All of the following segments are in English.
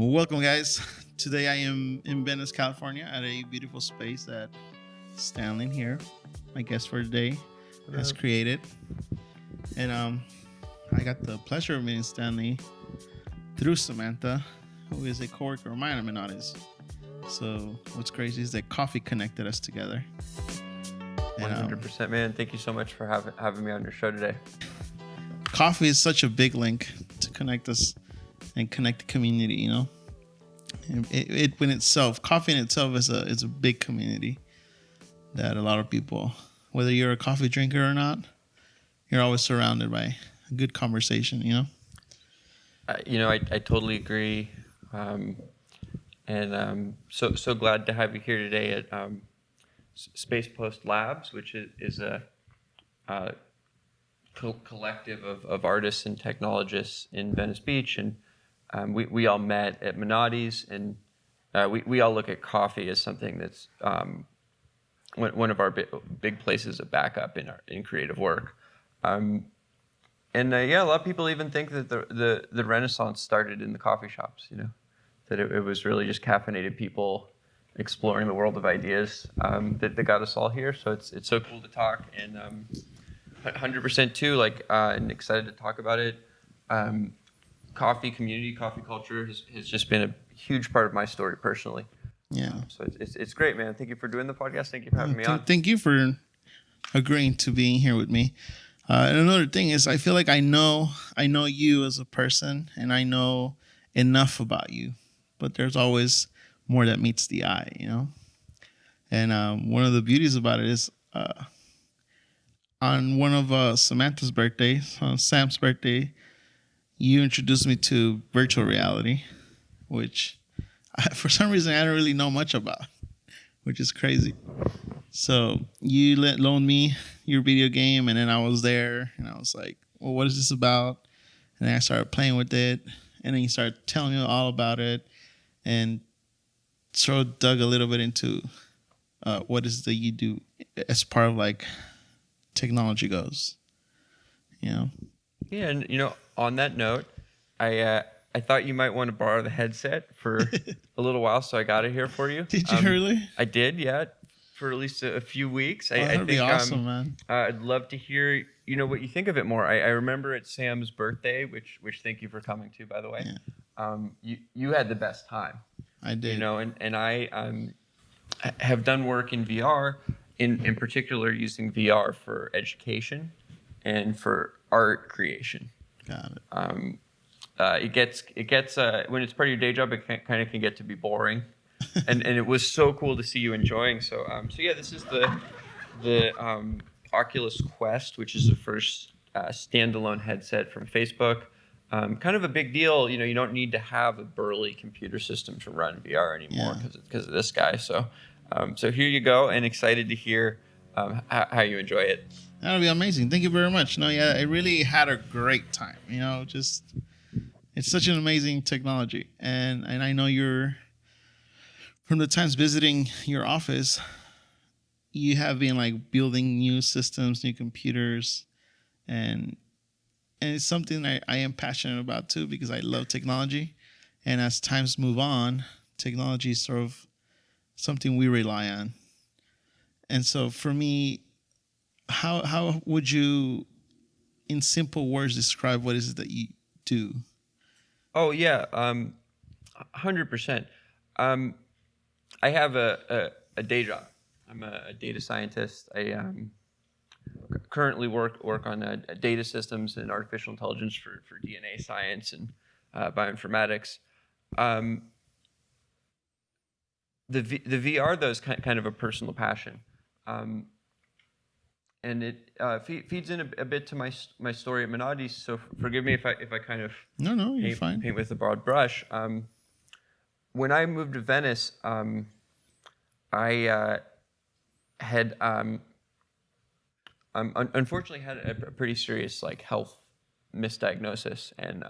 Welcome, guys. Today I am in Venice, California, at a beautiful space that Stanley here, my guest for today, has created. And I got the pleasure of meeting Stanley through Samantha, who is a coworker of mine. I'm an artist. So what's crazy is that coffee connected us together. 100%, man. Thank you so much for having me on your show today. Coffee is such a big link to connect us and connect the community, you know. Coffee in itself is a big community that a lot of people, whether you're a coffee drinker or not, you're always surrounded by a good conversation, you know. I totally agree, and so glad to have you here today at Space Post Labs, which is a collective of artists and technologists in Venice Beach, and we all met at Minotti's, and we all look at coffee as something that's one of our big places of backup in creative work. A lot of people even think that the Renaissance started in the coffee shops. You know, that it was really just caffeinated people exploring the world of ideas that got us all here. So it's so cool to talk, and 100% too. And excited to talk about it. Coffee community, coffee culture has just been a huge part of my story personally. Yeah. So it's great, man. Thank you for doing the podcast. Thank you for having me on. Thank you for agreeing to being here with me. And another thing is, I feel like I know you as a person, and I know enough about you, but there's always more that meets the eye, you know. And one of the beauties about it is, on one of Samantha's birthdays, on Sam's birthday, you introduced me to virtual reality, which for some reason I don't really know much about, which is crazy. So you loaned me your video game, and then I was there, and I was like, well, what is this about? And then I started playing with it, and then you started telling me all about it, and sort of dug a little bit into what is it that you do as part of like technology goes, you know? Yeah, and on that note, I thought you might want to borrow the headset for a little while, so I got it here for you. Did you really? I did, yeah, for at least a few weeks. That'd I think be awesome, man. I'd love to hear what you think of it more. I remember at Sam's birthday, which thank you for coming to, by the way. Yeah. You had the best time. I did. And I have done work in VR, in particular using VR for education and for art creation. Got it. It gets when it's part of your day job, it kind of can get to be boring, and it was so cool to see you enjoying. So yeah, this is the Oculus Quest, which is the first standalone headset from Facebook. Kind of a big deal. You don't need to have a burly computer system to run VR anymore because of this guy. So here you go, and excited to hear how you enjoy it. That'll be amazing. Thank you very much. No, yeah, I really had a great time. It's such an amazing technology, and I know you're, from the times visiting your office, you have been like building new systems, new computers, and it's something I am passionate about too, because I love technology, and as times move on, technology is sort of something we rely on. And so for me, how would you, in simple words, describe what is it that you do? Oh yeah, 100%. I have a day job. I'm a data scientist. I currently work on data systems and artificial intelligence for DNA science and bioinformatics. The VR though is kind of a personal passion. And it feeds in a bit to my story at Minotti's. So forgive me if I kind of No, you're fine. Paint with a broad brush. When I moved to Venice, I had unfortunately had a pretty serious health misdiagnosis, and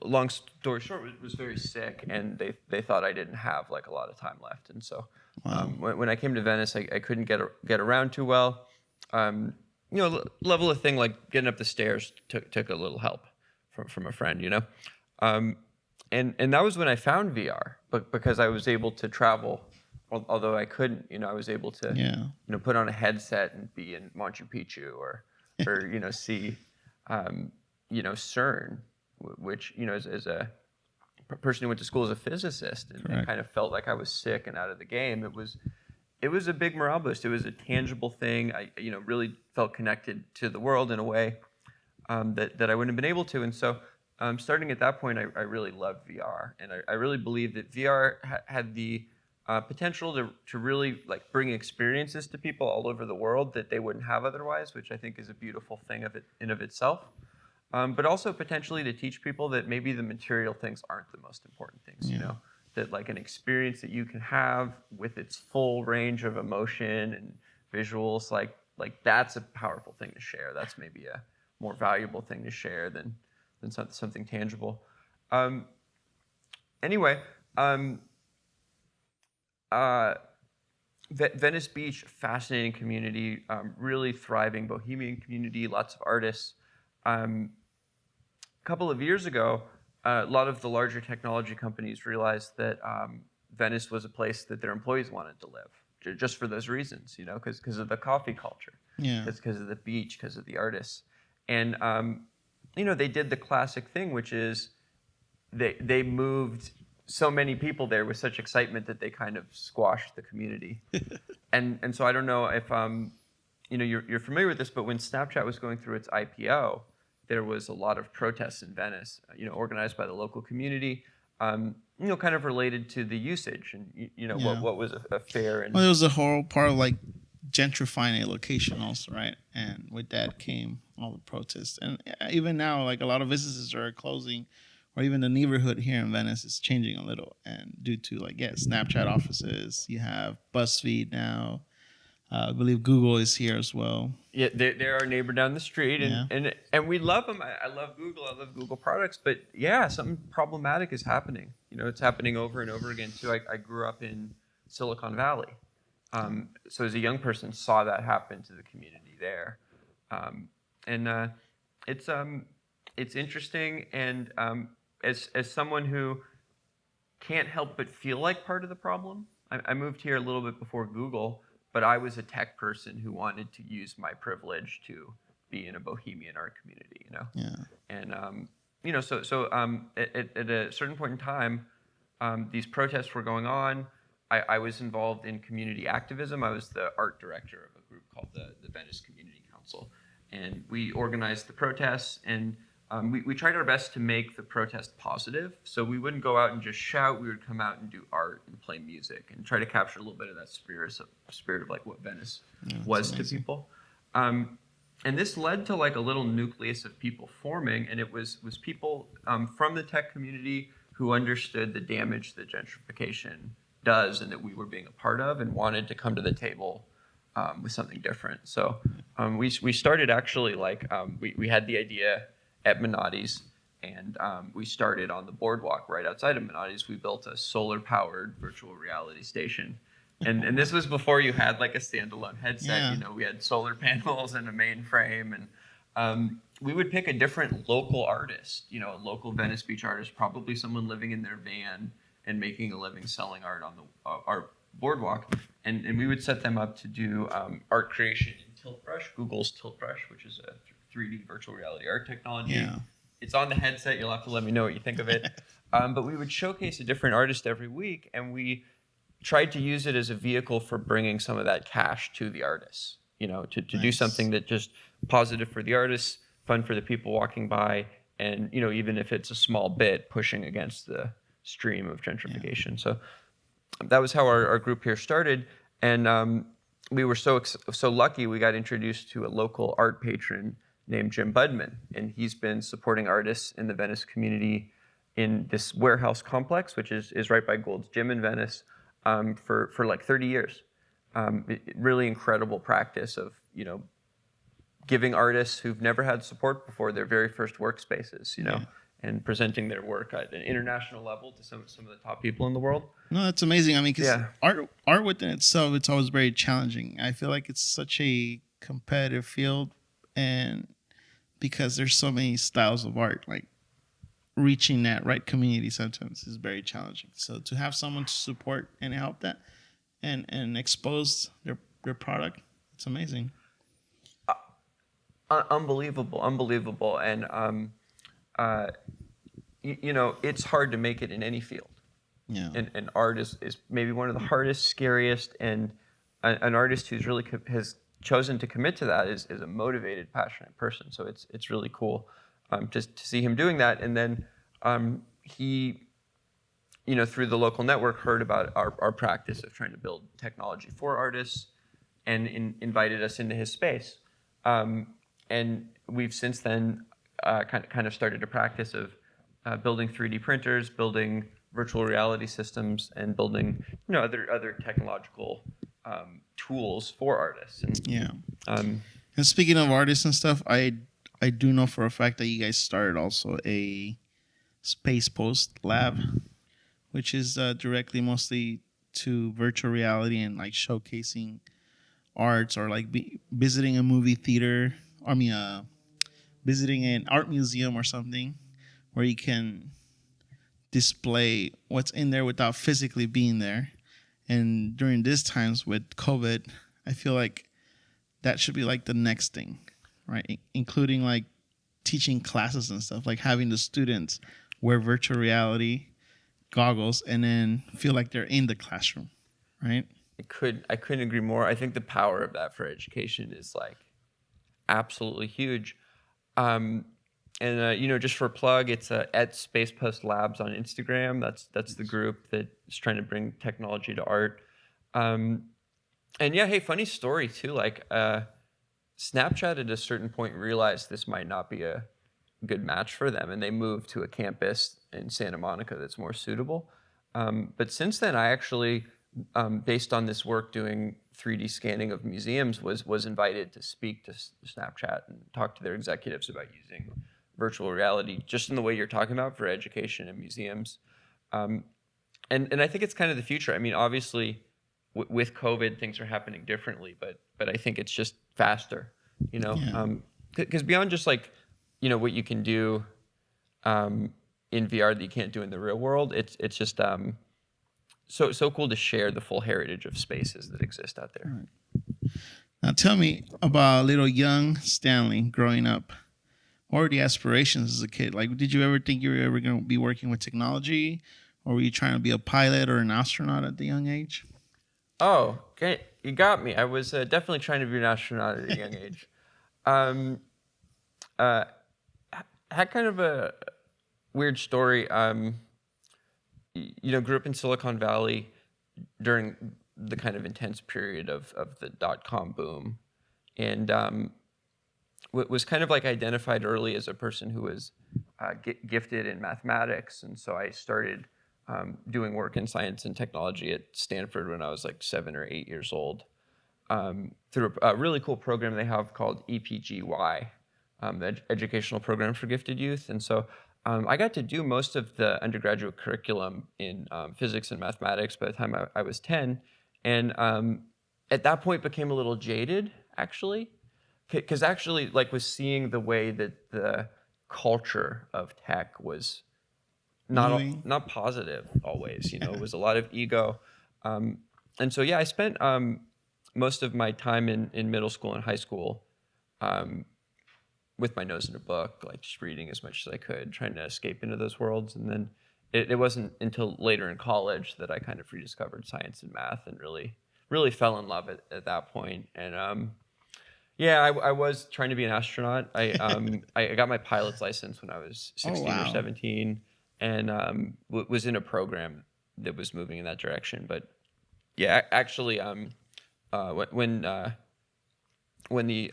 long story short, was very sick, and they thought I didn't have a lot of time left, and so. Wow. When I came to Venice, I couldn't get around too well. Level of thing like getting up the stairs took a little help from a friend. And that was when I found VR, but because I was able to travel, although I couldn't, I was able to, Yeah. put on a headset and be in Machu Picchu or see, CERN, which, as a person who went to school as a physicist and kind of felt like I was sick and out of the game. It was a big morale boost. It was a tangible thing. I, really felt connected to the world in a way that I wouldn't have been able to. And so, starting at that point, I really loved VR, and I really believed that VR had the potential to really like bring experiences to people all over the world that they wouldn't have otherwise, which I think is a beautiful thing of itself. But also potentially to teach people that maybe the material things aren't the most important things. That like an experience that you can have with its full range of emotion and visuals, like that's a powerful thing to share. That's maybe a more valuable thing to share than something tangible. Anyway, Venice Beach, fascinating community, really thriving bohemian community, lots of artists. A couple of years ago, a lot of the larger technology companies realized that Venice was a place that their employees wanted to live, just for those reasons, because of the coffee culture, Yeah. because of the beach, because of the artists. And they did the classic thing, which is they moved so many people there with such excitement that they kind of squashed the community. and so I don't know if you're familiar with this, but when Snapchat was going through its IPO, there was a lot of protests in Venice, organized by the local community, kind of related to the usage and what was a fair and. Well, it was a whole part of like gentrifying a location also, right? And with that came all the protests. And even now, like a lot of businesses are closing, or even the neighborhood here in Venice is changing a little. And due to like, Snapchat offices, you have BuzzFeed now. I believe Google is here as well. Yeah, they're our neighbor down the street, Yeah. and we love them. I love Google. I love Google products, but yeah, something problematic is happening. It's happening over and over again too. I grew up in Silicon Valley, so as a young person, saw that happen to the community there, and it's interesting. And as someone who can't help but feel like part of the problem, I moved here a little bit before Google. But I was a tech person who wanted to use my privilege to be in a bohemian art community, Yeah. And so at a certain point in time, these protests were going on. I was involved in community activism. I was the art director of a group called the Venice Community Council, and we organized the protests. And we tried our best to make the protest positive. So we wouldn't go out and just shout. We would come out and do art and play music and try to capture a little bit of that spirit of like what Venice was to people. And this led to like a little nucleus of people forming, and it was people from the tech community who understood the damage that gentrification does and that we were being a part of and wanted to come to the table with something different. So we started actually like we had the idea at Minotti's, and we started on the boardwalk right outside of Minotti's. We built a solar-powered virtual reality station, and this was before you had like a standalone headset. Yeah. We had solar panels and a mainframe, and we would pick a different local artist, a local Venice Beach artist, probably someone living in their van and making a living selling art on the our boardwalk, and we would set them up to do art creation in Tiltbrush, Google's Tiltbrush, which is a 3D virtual reality art technology. Yeah. It's on the headset. You'll have to let me know what you think of it. But we would showcase a different artist every week, and we tried to use it as a vehicle for bringing some of that cash to the artists. To do something that just positive for the artists, fun for the people walking by, and even if it's a small bit, pushing against the stream of gentrification. Yeah. So that was how our group here started, and we were so lucky we got introduced to a local art patron named Jim Budman, and he's been supporting artists in the Venice community in this warehouse complex, which is right by Gold's Gym in Venice, for like 30 years. Really incredible practice of giving artists who've never had support before their very first workspaces, and presenting their work at an international level to some of the top people in the world. No, that's amazing. I mean, because art within itself, it's always very challenging. I feel like it's such a competitive field, and because there's so many styles of art, like reaching that right community sometimes is very challenging. So to have someone to support and help that and expose their product, it's amazing. Unbelievable, and uh, it's hard to make it in any field. Yeah. And art is maybe one of the hardest, scariest, and an artist who's really has chosen to commit to that is a motivated, passionate person. So it's really cool to see him doing that. And then he, through the local network, heard about our practice of trying to build technology for artists, and invited us into his space. And we've since then kind of started a practice of building 3D printers, building virtual reality systems, and building other technological tools for artists. And Yeah. And speaking of artists and stuff, I do know for a fact that you guys started also a Space Post Lab, which is directly mostly to virtual reality and like showcasing arts, or like visiting a movie theater. I mean, visiting an art museum or something, where you can display what's in there without physically being there. And during these times with COVID, I feel like that should be like the next thing, right? Including like teaching classes and stuff, like having the students wear virtual reality goggles and then feel like they're in the classroom, right? I couldn't agree more. I think the power of that for education is like absolutely huge. And just for a plug, it's at Space Post Labs on Instagram. That's the group that is trying to bring technology to art. And yeah, hey, funny story too. Like Snapchat at a certain point realized this might not be a good match for them, and they moved to a campus in Santa Monica that's more suitable. But since then, I actually, based on this work doing 3D scanning of museums, was invited to speak to Snapchat and talk to their executives about using virtual reality, just in the way you're talking about, for education and museums. And I think it's kind of the future. I mean, obviously, with COVID, things are happening differently, but I think it's just faster, Yeah. because beyond just like, what you can do in VR that you can't do in the real world, it's just so cool to share the full heritage of spaces that exist out there. Right. Now tell me about little young Stanley growing up. What were the aspirations as a kid? Like, did you ever think you were ever going to be working with technology, or were you trying to be a pilot or an astronaut at the young age? Oh, okay, you got me. I was definitely trying to be an astronaut at a young age. Um, uh, Had kind of a weird story. Grew up in Silicon Valley during the kind of intense period of the dot-com boom, and was kind of like identified early as a person who was gifted in mathematics, and so I started doing work in science and technology at Stanford when I was like 7 or 8 years old, through a really cool program they have called EPGY, the Educational Program for Gifted Youth. And so I got to do most of the undergraduate curriculum in physics and mathematics by the time I was 10. And at that point became a little jaded, actually, because actually like was seeing the way that the culture of tech was Moving. not positive always. It was a lot of ego. And so, yeah, I spent most of my time in middle school and high school with my nose in a book, like just reading as much as I could, trying to escape into those worlds. And then it wasn't until later in college that I kind of rediscovered science and math and really fell in love at that point. And yeah, I was trying to be an astronaut. I got my pilot's license when I was 16 or Wow. 17, and was in a program that was moving in that direction. But yeah, actually, when the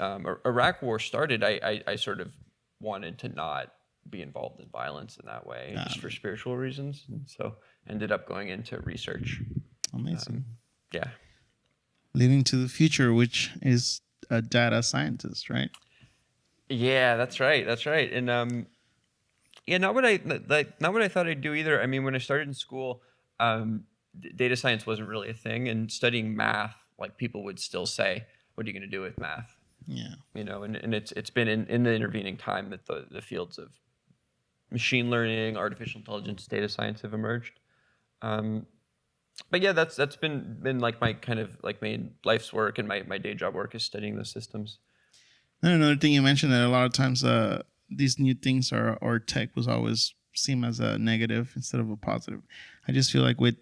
Iraq War started, I sort of wanted to not be involved in violence in that way, just for spiritual reasons, and so ended up going into research. Amazing. Yeah. Leading to the future, which is a data scientist, right? Yeah, that's right. That's right. And yeah, not what I thought I'd do either. I mean, when I started in school, data science wasn't really a thing, and studying math, like people would still say, "What are you going to do with math?" Yeah. And it's been in the intervening time that the fields of machine learning, artificial intelligence, data science have emerged. But yeah, that's been like my kind of like main life's work, and my day job work is studying those systems. And another thing you mentioned that a lot of times these new things or tech was always seen as a negative instead of a positive. I just feel like with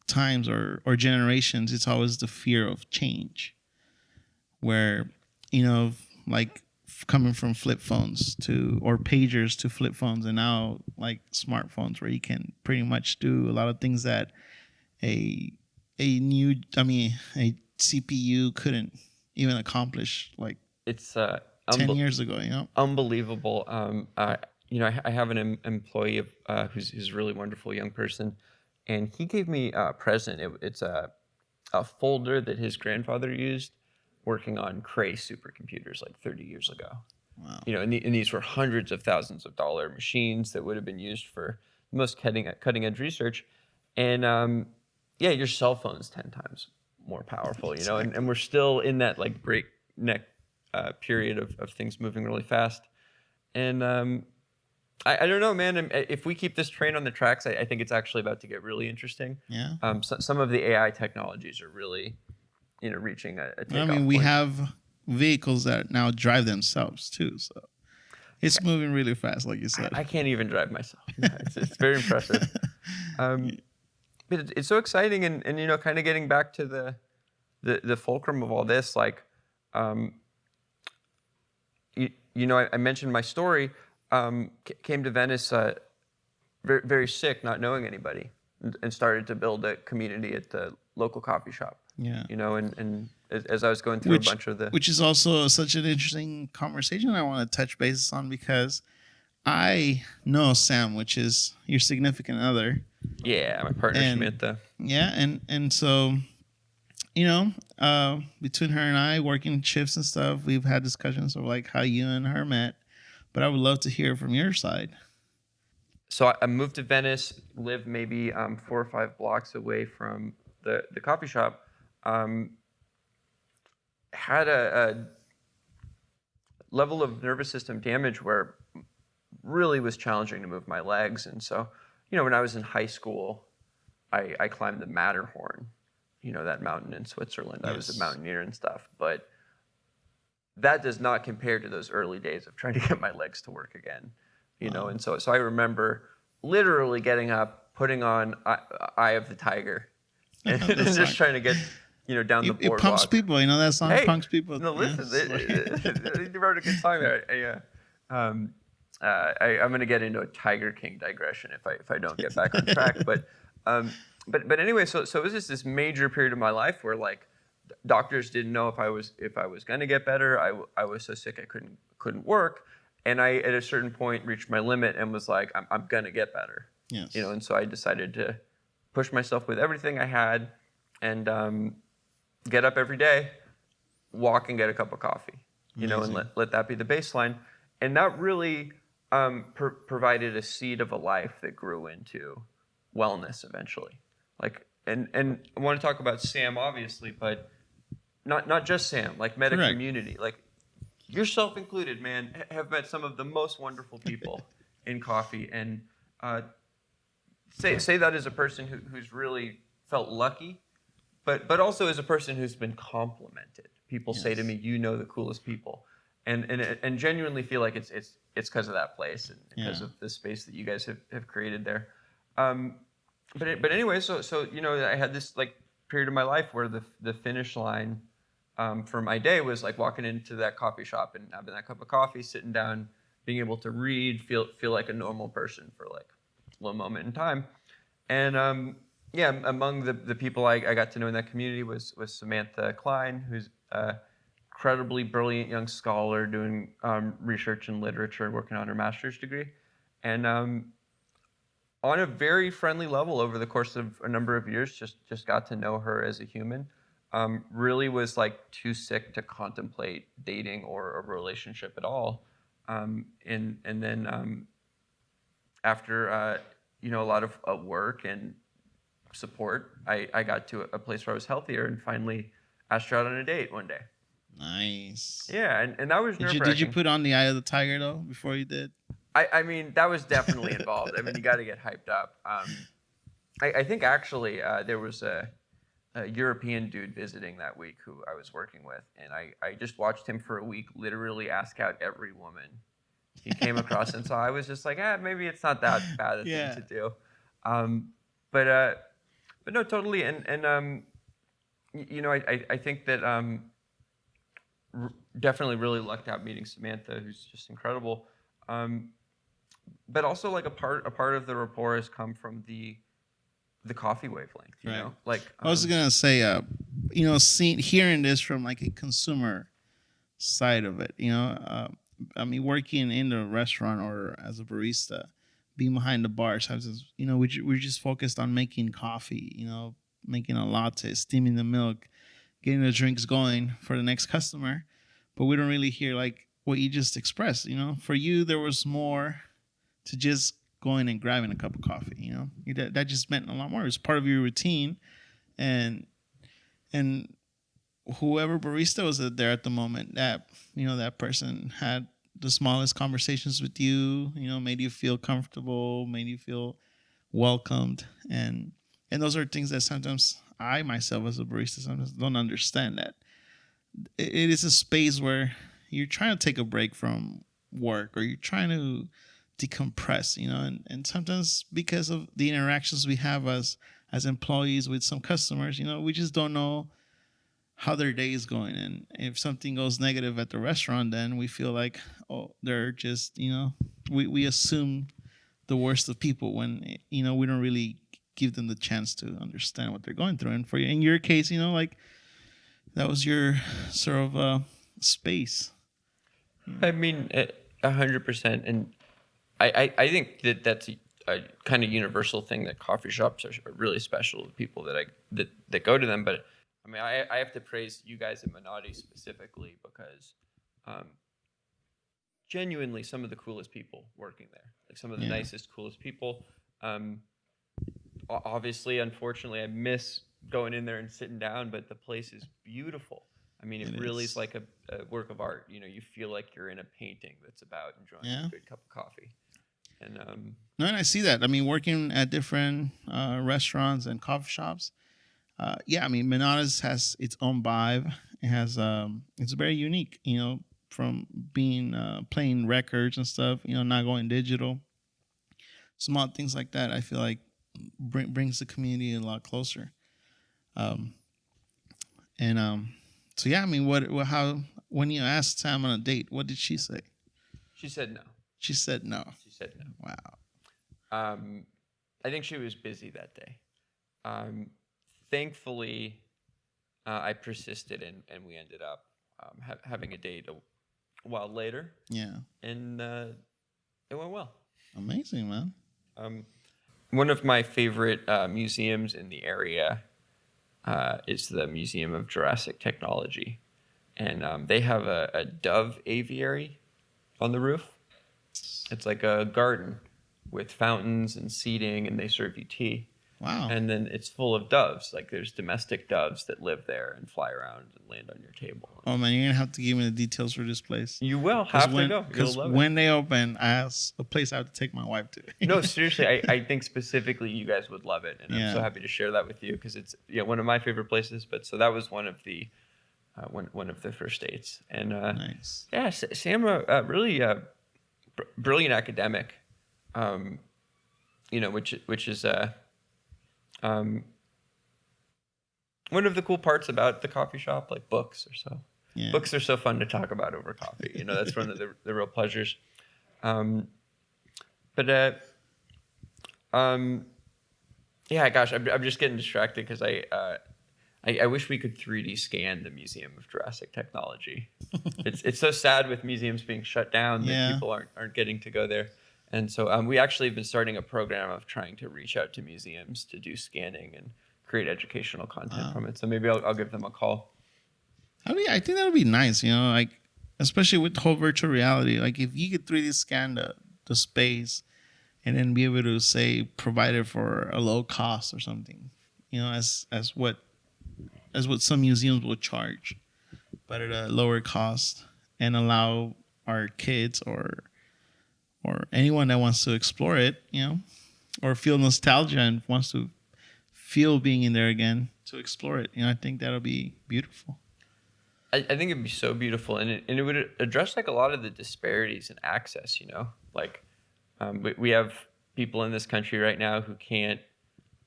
times or generations, it's always the fear of change, where like coming from flip phones to or pagers to flip phones, and now like smartphones where you can pretty much do a lot of things that a a CPU couldn't even accomplish like It's 10 years ago, unbelievable. I have an employee who's a really wonderful young person, and he gave me a present. It's a folder that his grandfather used working on Cray supercomputers like 30 years ago. Wow. And these were hundreds of thousands of dollar machines that would have been used for the most cutting edge research. And yeah, your cell phone's 10 times more powerful, Exactly. and we're still in that like breakneck period of things moving really fast. And I don't know, man. If we keep this train on the tracks, I think it's actually about to get really interesting. Yeah. Some of the AI technologies are really, reaching a takeoff We point. have vehicles that now drive themselves too, so it's moving really fast, like you said. I can't even drive myself. It's very impressive. But it's so exciting, and kind of getting back to the fulcrum of all this, like, I mentioned my story. Came to Venice very, very sick, not knowing anybody, and started to build a community at the local coffee shop. Yeah. And as I was going through a bunch of which is also such an interesting conversation I want to touch bases on, because I know Sam, which is your significant other. Yeah, my partner Samantha. Yeah, and so between her and I working shifts and stuff, we've had discussions of like how you and her met. But I would love to hear from your side. So I moved to Venice, lived maybe 4 or 5 blocks away from the coffee shop. Had a level of nervous system damage where really was challenging to move my legs. And so, when I was in high school, I climbed the Matterhorn, that mountain in Switzerland. Yes. I was a mountaineer and stuff, but that does not compare to those early days of trying to get my legs to work again, Wow. And so I remember literally getting up, putting on Eye of the Tiger, and just trying to get, down the boardwalk. It pumps people, that song pumps people. No, listen, you wrote a good song there. I'm going to get into a Tiger King digression if I don't get back on track, but anyway, so it was just this major period of my life where like doctors didn't know if I was going to get better. I was so sick I couldn't work, and I at a certain point reached my limit and was like, I'm going to get better. Yes. And so I decided to push myself with everything I had, and get up every day, walk and get a cup of coffee, and let that be the baseline. And that really provided a seed of a life that grew into wellness eventually. Like, and I want to talk about Sam, obviously, but not just Sam, like meta Correct. community, like yourself included, man, have met some of the most wonderful people in coffee. And say that as a person who's really felt lucky, but also as a person who's been complimented. People say to me, the coolest people, and genuinely feel like it's because of that place and because of the space that you guys have created there. But anyway, so I had this like period of my life where the finish line for my day was like walking into that coffee shop and having that cup of coffee, sitting down, being able to read, feel like a normal person for like a little moment in time. And among the people I got to know in that community was Samantha Klein, who's a incredibly brilliant young scholar doing research in literature, working on her master's degree. And on a very friendly level over the course of a number of years, just got to know her as a human. Really was like too sick to contemplate dating or a relationship at all. And then after a lot of work and support, I got to a place where I was healthier and finally asked her out on a date one day. Nice. Yeah, and that was nerve-wracking. Did you put on the Eye of the Tiger though before you did? I mean, that was definitely involved. I mean, you got to get hyped up. I think actually there was a European dude visiting that week who I was working with, and I just watched him for a week literally ask out every woman he came across, and so I was just like, maybe it's not that bad a thing Yeah. to do. Um, but no, totally, I think that definitely really lucked out meeting Samantha, who's just incredible. Um, but also like a part of the rapport has come from the coffee wavelength, Right. like I was gonna say, seeing hearing this from like a consumer side of it, I mean, working in the restaurant or as a barista, being behind the bar, sometimes we're just focused on making coffee, making a latte, steaming the milk, getting the drinks going for the next customer, but we don't really hear like what you just expressed. For you, there was more to just going and grabbing a cup of coffee. That just meant a lot more. It was part of your routine, and and whoever barista was there at the moment, that person had the smallest conversations with you. Made you feel comfortable, made you feel welcomed, and those are things that sometimes I myself as a barista sometimes don't understand, that it is a space where you're trying to take a break from work or you're trying to decompress, and sometimes because of the interactions we have as employees with some customers, we just don't know how their day is going. And if something goes negative at the restaurant, then we feel like, oh, they're just, we assume the worst of people when, we don't really give them the chance to understand what they're going through. And for you, in your case, like that was your sort of space. I mean, 100%, and I think that's a kind of universal thing, that coffee shops are really special to people that go to them. But I mean, I have to praise you guys at Minotti specifically because genuinely some of the coolest people working there, like some of the Yeah. nicest, coolest people. Obviously, unfortunately, I miss going in there and sitting down, but the place is beautiful. I mean, it really is like a work of art. You feel like you're in a painting that's about enjoying Yeah. a good cup of coffee. And No, and I see that. I mean, working at different restaurants and coffee shops. Yeah, I mean, Menadas has its own vibe. It has it's very unique. From being playing records and stuff. Not going digital. Small things like that, I feel like brings the community a lot closer. Um, and so yeah, I mean, how when you asked Sam on a date, what did she say? she said no. She said no. She said no. Wow. I think she was busy that day. Thankfully, I persisted, and we ended up having a date a while later. Yeah. And it went well. Amazing, man. One of my favorite museums in the area is the Museum of Jurassic Technology. And they have a dove aviary on the roof. It's like a garden with fountains and seating, and they serve you tea. Wow. And then it's full of doves. Like there's domestic doves that live there and fly around and land on your table. Oh man, you're gonna have to give me the details for this place. You will have to go. Because when they open, that's a place I have to take my wife to. No, seriously, I think specifically you guys would love it, and I'm so happy to share that with you because it's one of my favorite places. But so that was one of the first dates, and nice. Yeah, Sam, really brilliant academic, which is one of the cool parts about the coffee shop, like books or so. Yeah. Books are so fun to talk about over coffee. That's one of the real pleasures. Yeah, gosh, I'm just getting distracted because I wish we could 3D scan the Museum of Jurassic Technology. It's so sad with museums being shut down that people aren't getting to go there. And so we actually have been starting a program of trying to reach out to museums to do scanning and create educational content from it. So maybe I'll give them a call. I think that would be nice, like especially with the whole virtual reality. Like if you could 3D scan the space and then be able to say provide it for a low cost or something, as what some museums will charge, but at a lower cost, and allow our kids or or anyone that wants to explore it, or feel nostalgia and wants to feel being in there again to explore it. I think that'll be beautiful. I think it'd be so beautiful, and it would address like a lot of the disparities in access. Like we have people in this country right now who can't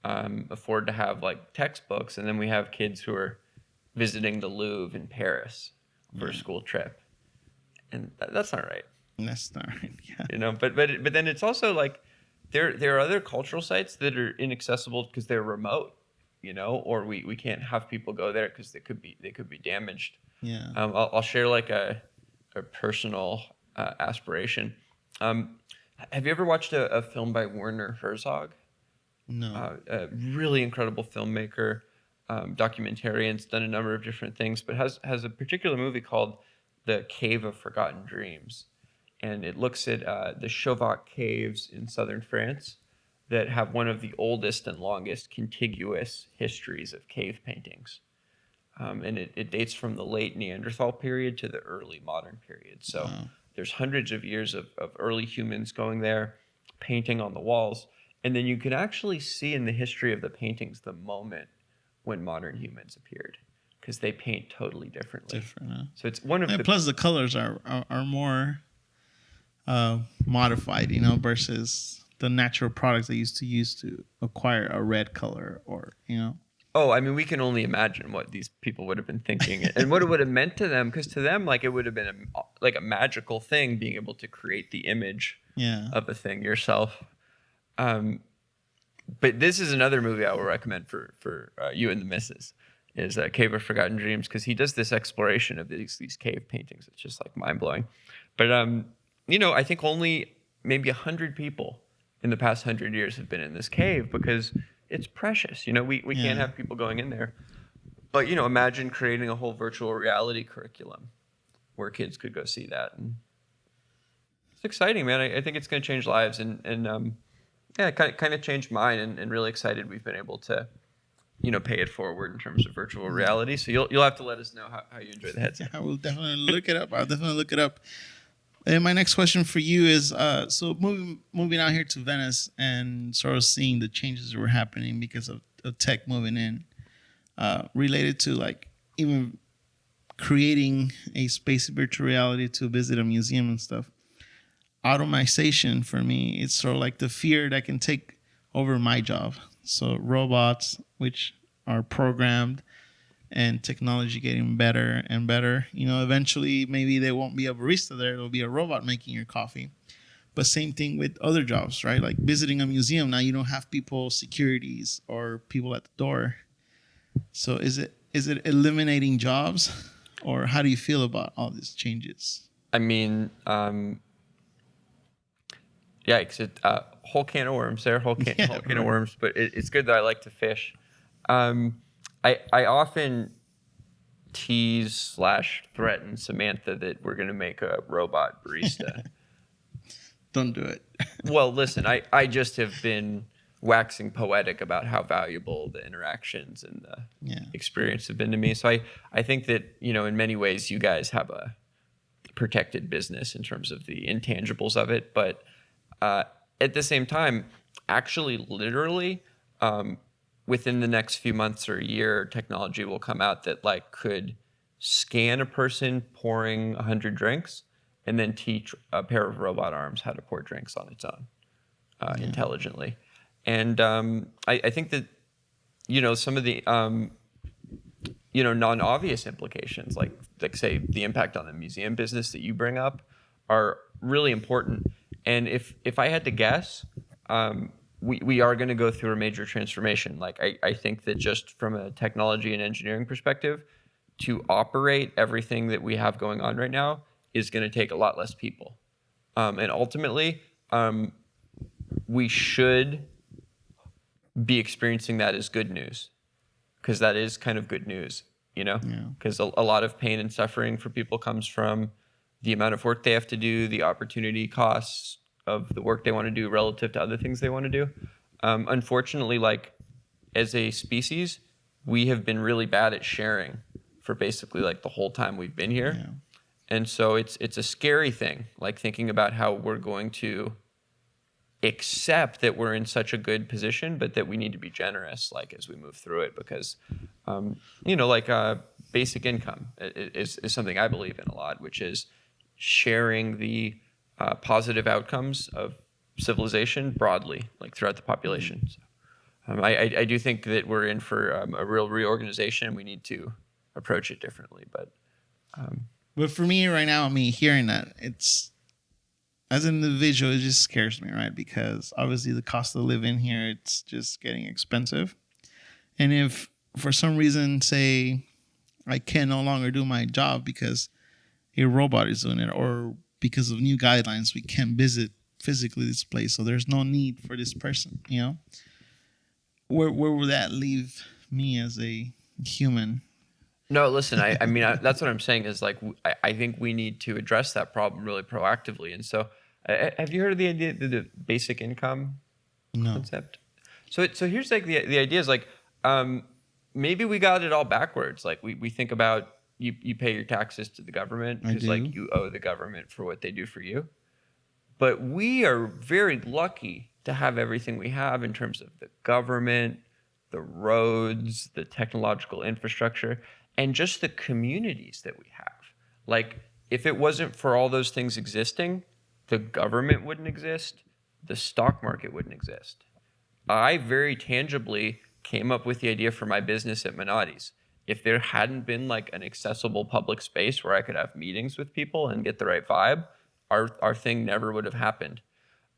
afford to have like textbooks, and then we have kids who are visiting the Louvre in Paris for a school trip, and that's not right. That's not right. Yeah. But then it's also like there are other cultural sites that are inaccessible because they're remote, or we can't have people go there because they could be damaged. Yeah. I'll share like a personal aspiration. Have you ever watched a film by Werner Herzog? No. A really incredible filmmaker, documentarian's done a number of different things, but has a particular movie called The Cave of Forgotten Dreams. And it looks at the Chauvet Caves in southern France that have one of the oldest and longest contiguous histories of cave paintings. And it dates from the late Neanderthal period to the early modern period. So there's hundreds of years of early humans going there, painting on the walls. And then you can actually see in the history of the paintings the moment when modern humans appeared, because they paint totally differently. So it's one of the... Plus the colors are more modified, versus the natural products they used to use to acquire a red color or. Oh, I mean, we can only imagine what these people would have been thinking and what it would have meant to them, because to them, like, it would have been a magical thing being able to create the image of a thing yourself. But this is another movie I will recommend for you and the missus, is Cave of Forgotten Dreams, because he does this exploration of these cave paintings. It's just like mind blowing. But I think only maybe 100 people in the past 100 years have been in this cave because it's precious. We can't have people going in there. But imagine creating a whole virtual reality curriculum where kids could go see that. And it's exciting, man. I think it's going to change lives, and it kind of changed mine, and really excited we've been able to pay it forward in terms of virtual reality. So you'll have to let us know how you enjoy the headset. I will definitely look it up. I'll definitely look it up. And my next question for you is, so moving out here to Venice and sort of seeing the changes that were happening because of tech moving in, related to like even creating a space of virtual reality to visit a museum and stuff. Automation for me, it's sort of like the fear that can take over my job. So robots, which are programmed, and technology getting better and better. Eventually maybe there won't be a barista there. It'll be a robot making your coffee. But same thing with other jobs, right? Like visiting a museum. Now you don't have people, securities, or people at the door. So is it eliminating jobs, or how do you feel about all these changes? I mean, because whole can of worms there, whole can of worms. But it's good that I like to fish. I often tease / threaten Samantha that we're going to make a robot barista. Don't do it. Well, listen, I just have been waxing poetic about how valuable the interactions and the experience have been to me. So I think that, in many ways you guys have a protected business in terms of the intangibles of it. But at the same time, actually, literally, within the next few months or a year, technology will come out that like could scan a person pouring 100 drinks and then teach a pair of robot arms how to pour drinks on its own intelligently. And I think that, some of the, non-obvious implications, like say the impact on the museum business that you bring up, are really important. And if I had to guess, we are going to go through a major transformation. Like I think that just from a technology and engineering perspective, to operate everything that we have going on right now is going to take a lot less people. And ultimately, we should be experiencing that as good news, because that is kind of good news, because a lot of pain and suffering for people comes from the amount of work they have to do, the opportunity costs of the work they want to do relative to other things they want to do. Unfortunately, like as a species, we have been really bad at sharing for basically like the whole time we've been here. And so it's a scary thing, like thinking about how we're going to accept that we're in such a good position, but that we need to be generous, like as we move through it, because, like basic income is something I believe in a lot, which is sharing the positive outcomes of civilization broadly, like throughout the population. So, I do think that we're in for a real reorganization. We need to approach it differently, but. But for me right now, me hearing that, it's as an individual, it just scares me, right? Because obviously the cost of living here, it's just getting expensive. And if for some reason, say, I can no longer do my job because a robot is doing it, or because of new guidelines, we can't visit physically this place, so there's no need for this person, where will that leave me as a human? No, listen, I mean, that's what I'm saying is like, I think we need to address that problem really proactively. And so, have you heard of the idea, the basic income No. concept? So here's like the idea is like, maybe we got it all backwards. Like we think about you pay your taxes to the government because like you owe the government for what they do for you. But we are very lucky to have everything we have in terms of the government, the roads, the technological infrastructure, and just the communities that we have. Like, if it wasn't for all those things existing, the government wouldn't exist, the stock market wouldn't exist. I very tangibly came up with the idea for my business at Minotti's. If there hadn't been like an accessible public space where I could have meetings with people and get the right vibe, our thing never would have happened.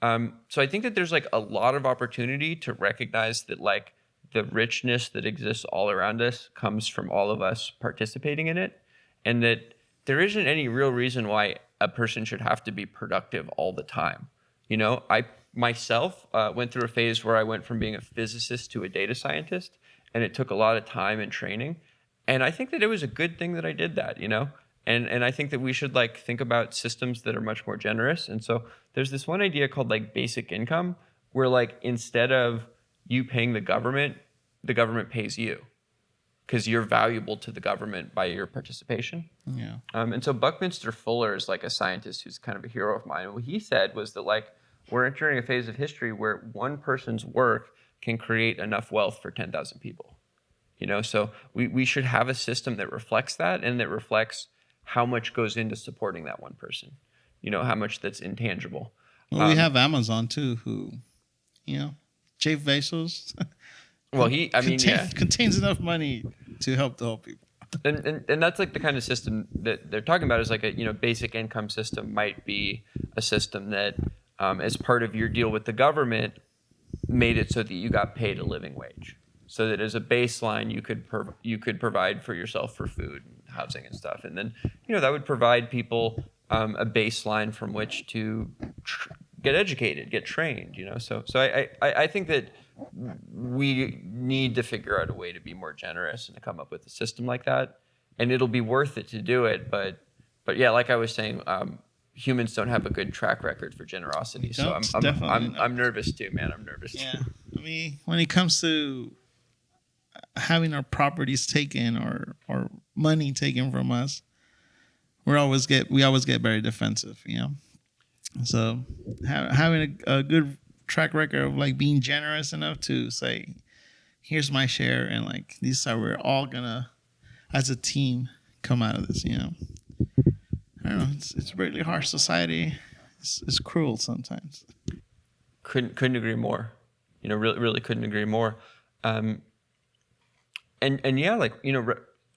So I think that there's like a lot of opportunity to recognize that like the richness that exists all around us comes from all of us participating in it, and that there isn't any real reason why a person should have to be productive all the time. I myself went through a phase where I went from being a physicist to a data scientist, and it took a lot of time and training. And I think that it was a good thing that I did that, And I think that we should like think about systems that are much more generous. And so there's this one idea called like basic income, where like instead of you paying the government pays you because you're valuable to the government by your participation. Yeah. And so Buckminster Fuller is like a scientist who's kind of a hero of mine. And what he said was that like we're entering a phase of history where one person's work can create enough wealth for 10,000 people. So we should have a system that reflects that and that reflects how much goes into supporting that one person, how much that's intangible. Well, we have Amazon too, who, Jeff Bezos. Well, contains enough money to help the whole people. And that's like the kind of system that they're talking about is like a basic income system might be a system that as part of your deal with the government made it so that you got paid a living wage, so that as a baseline you could provide for yourself for food and housing and stuff, and then that would provide people a baseline from which to get educated, get trained. So I think that we need to figure out a way to be more generous and to come up with a system like that, and it'll be worth it to do it. But yeah, like I was saying, humans don't have a good track record for generosity, so I'm nervous too, man. I'm nervous. Yeah, I mean, when it comes to having our properties taken or money taken from us, we always get very defensive, So having a good track record of like being generous enough to say, here's my share, and like this is how we're all gonna, as a team, come out of this. I don't know. It's really harsh. Society is cruel sometimes. Couldn't agree more. Really couldn't agree more. And yeah, like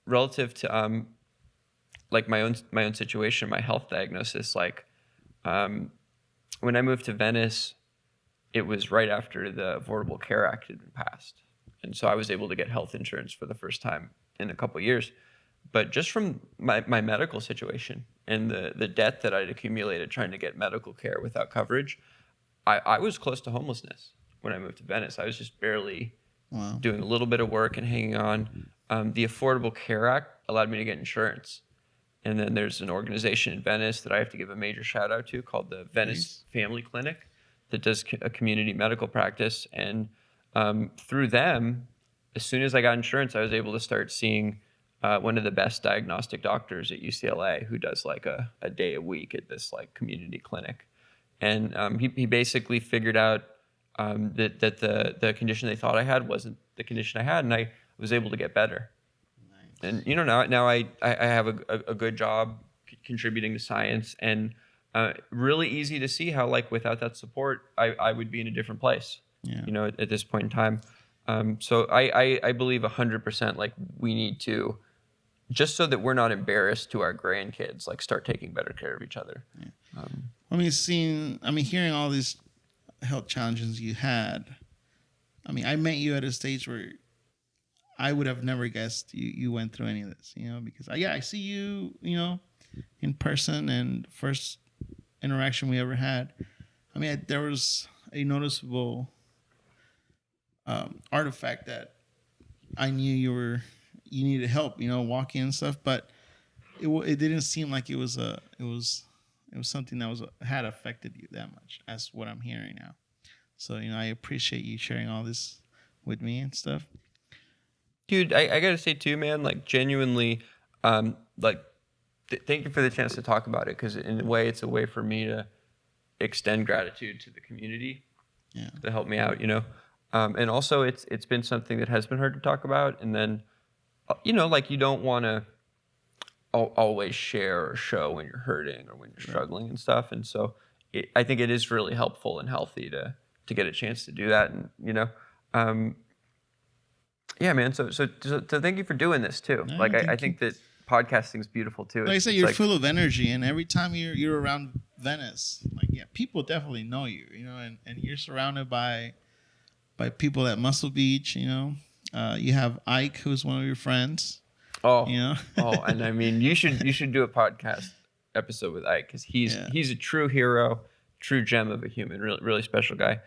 relative to like my own situation, my health diagnosis, like when I moved to Venice, it was right after the Affordable Care Act had been passed, and so I was able to get health insurance for the first time in a couple of years. But just from my medical situation and the debt that I'd accumulated trying to get medical care without coverage, I was close to homelessness when I moved to Venice. I was just barely doing a little bit of work and hanging on. The Affordable Care Act allowed me to get insurance. And then there's an organization in Venice that I have to give a major shout out to called the Venice Family Clinic that does a community medical practice. And through them, as soon as I got insurance, I was able to start seeing one of the best diagnostic doctors at UCLA who does like a day a week at this like community clinic. And he basically figured out that the condition they thought I had wasn't the condition I had, and I was able to get better. Nice. And now I have a good job contributing to science, and really easy to see how like without that support I would be in a different place. Yeah. At this point in time. So I believe 100% like we need to, just so that we're not embarrassed to our grandkids, like start taking better care of each other. Yeah. Hearing all these health challenges you had, I met you at a stage where I would have never guessed you went through any of this, because I see you, in person, and first interaction we ever had. There was a noticeable artifact that I knew you needed help, walking and stuff, but it didn't seem like it was something that had affected you that much, as what I'm hearing now. So I appreciate you sharing all this with me and stuff. Dude, I gotta say too, man, like genuinely, like thank you for the chance to talk about it, because in a way it's a way for me to extend gratitude to the community to help me out, and also it's been something that has been hard to talk about, and then like you don't want to always share or show when you're hurting or when you're struggling and stuff, and so I think it is really helpful and healthy to get a chance to do that, and yeah, man. So thank you for doing this too. No, like I think that podcasting is beautiful too. Like I said, you're full of energy, and every time you're around Venice, people definitely know you, and you're surrounded by people at Muscle Beach, you have Ike, who's one of your friends. Oh, and you should do a podcast episode with Ike, because he's a true hero, true gem of a human, really special guy.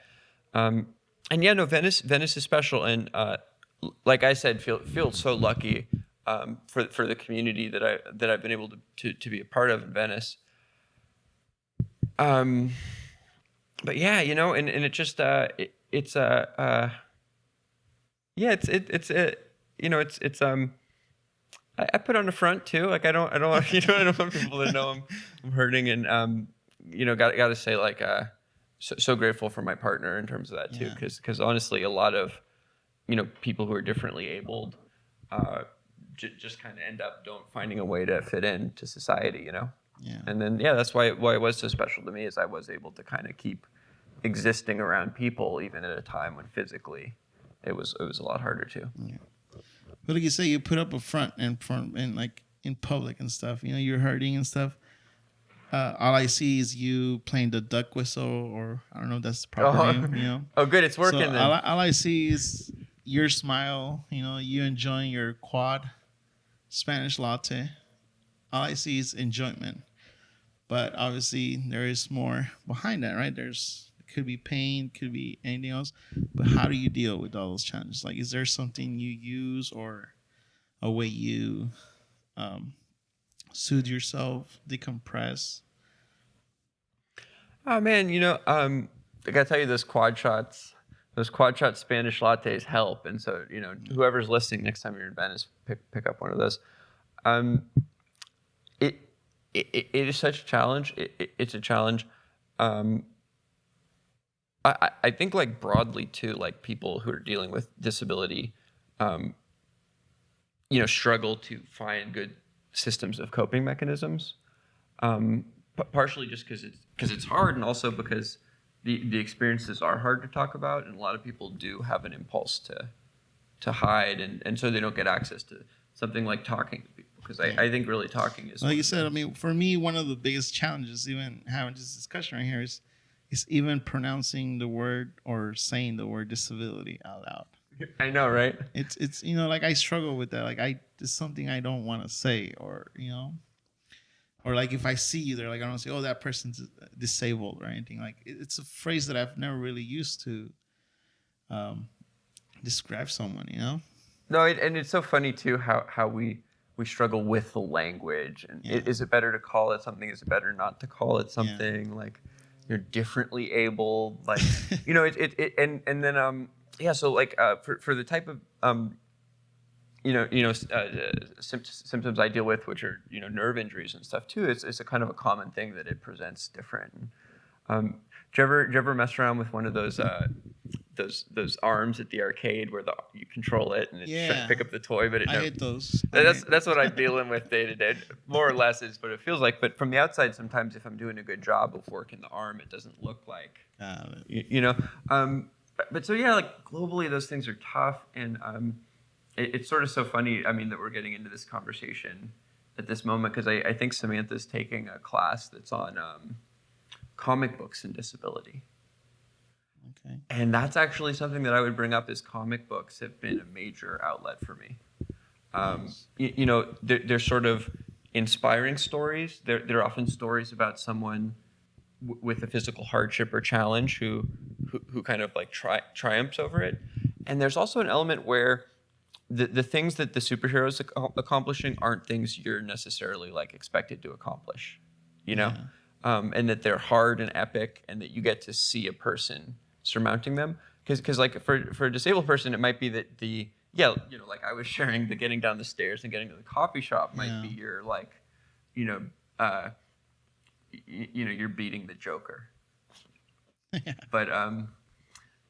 Venice is special, and like I said, feel so lucky for the community that I've been able to be a part of in Venice. But yeah, and it just it's I put on the front too. Like I don't want I don't want people to know I'm hurting, and got to say, like so grateful for my partner in terms of that too, because honestly a lot of people who are differently abled just kind of end up finding a way to fit into society, and then that's why it was so special to me, is I was able to kind of keep existing around people even at a time when physically it was a lot harder too. But like you say, you put up a front and like in public and stuff, you're hurting and stuff. All I see is you playing the duck whistle, or I don't know if that's the proper name, Oh, good, it's working. So then all I see is your smile, you enjoying your quad Spanish latte. All I see is enjoyment. But obviously there is more behind that, right? Could be pain, could be anything else. But how do you deal with all those challenges? Like, is there something you use, or a way you soothe yourself, decompress? Oh man, I gotta tell you, those quad shots Spanish lattes help. And so, whoever's listening, next time you're in Venice, pick up one of those. It is such a challenge. It's a challenge. I think, like, broadly too, like people who are dealing with disability, struggle to find good systems of coping mechanisms. Partially just because it's hard, and also because the experiences are hard to talk about, and a lot of people do have an impulse to hide, and so they don't get access to something like talking to people, because I think really talking is, like you said, for me, one of the biggest challenges, even having this discussion right here, is even pronouncing the word or saying the word disability out loud. I know, right? It's like I struggle with that. Like it's something I don't want to say, or or like if I see you there, like I don't say, oh, that person's disabled or anything. Like it's a phrase that I've never really used to describe someone, No, and it's so funny too how we struggle with the language, and is it better to call it something? Is it better not to call it something? Like, you're differently able, like and then so like for the type of symptoms I deal with, which are nerve injuries and stuff too. It's a kind of a common thing that it presents different. Do you ever mess around with one of those arms at the arcade where you control it and it's trying to pick up the toy, but it I never. hate those. That's what I'm dealing with day to day, more or less is what it feels like. But from the outside, sometimes if I'm doing a good job of working the arm, it doesn't look like you know. But so yeah, like globally, those things are tough, and it's sort of so funny. I mean, that we're getting into this conversation at this moment because I think Samantha's taking a class that's on comic books and disability. Okay. And that's actually something that I would bring up is comic books have been a major outlet for me. Nice. They're sort of inspiring stories. They're often stories about someone with a physical hardship or challenge who kind of like triumphs over it. And there's also an element where the things that the superheroes accomplishing aren't things you're necessarily like expected to accomplish, Yeah. And that they're hard and epic, and that you get to see a person surmounting them. Because like for a disabled person, it might be that like I was sharing, the getting down the stairs and getting to the coffee shop might be your like, you're beating the Joker. Yeah. But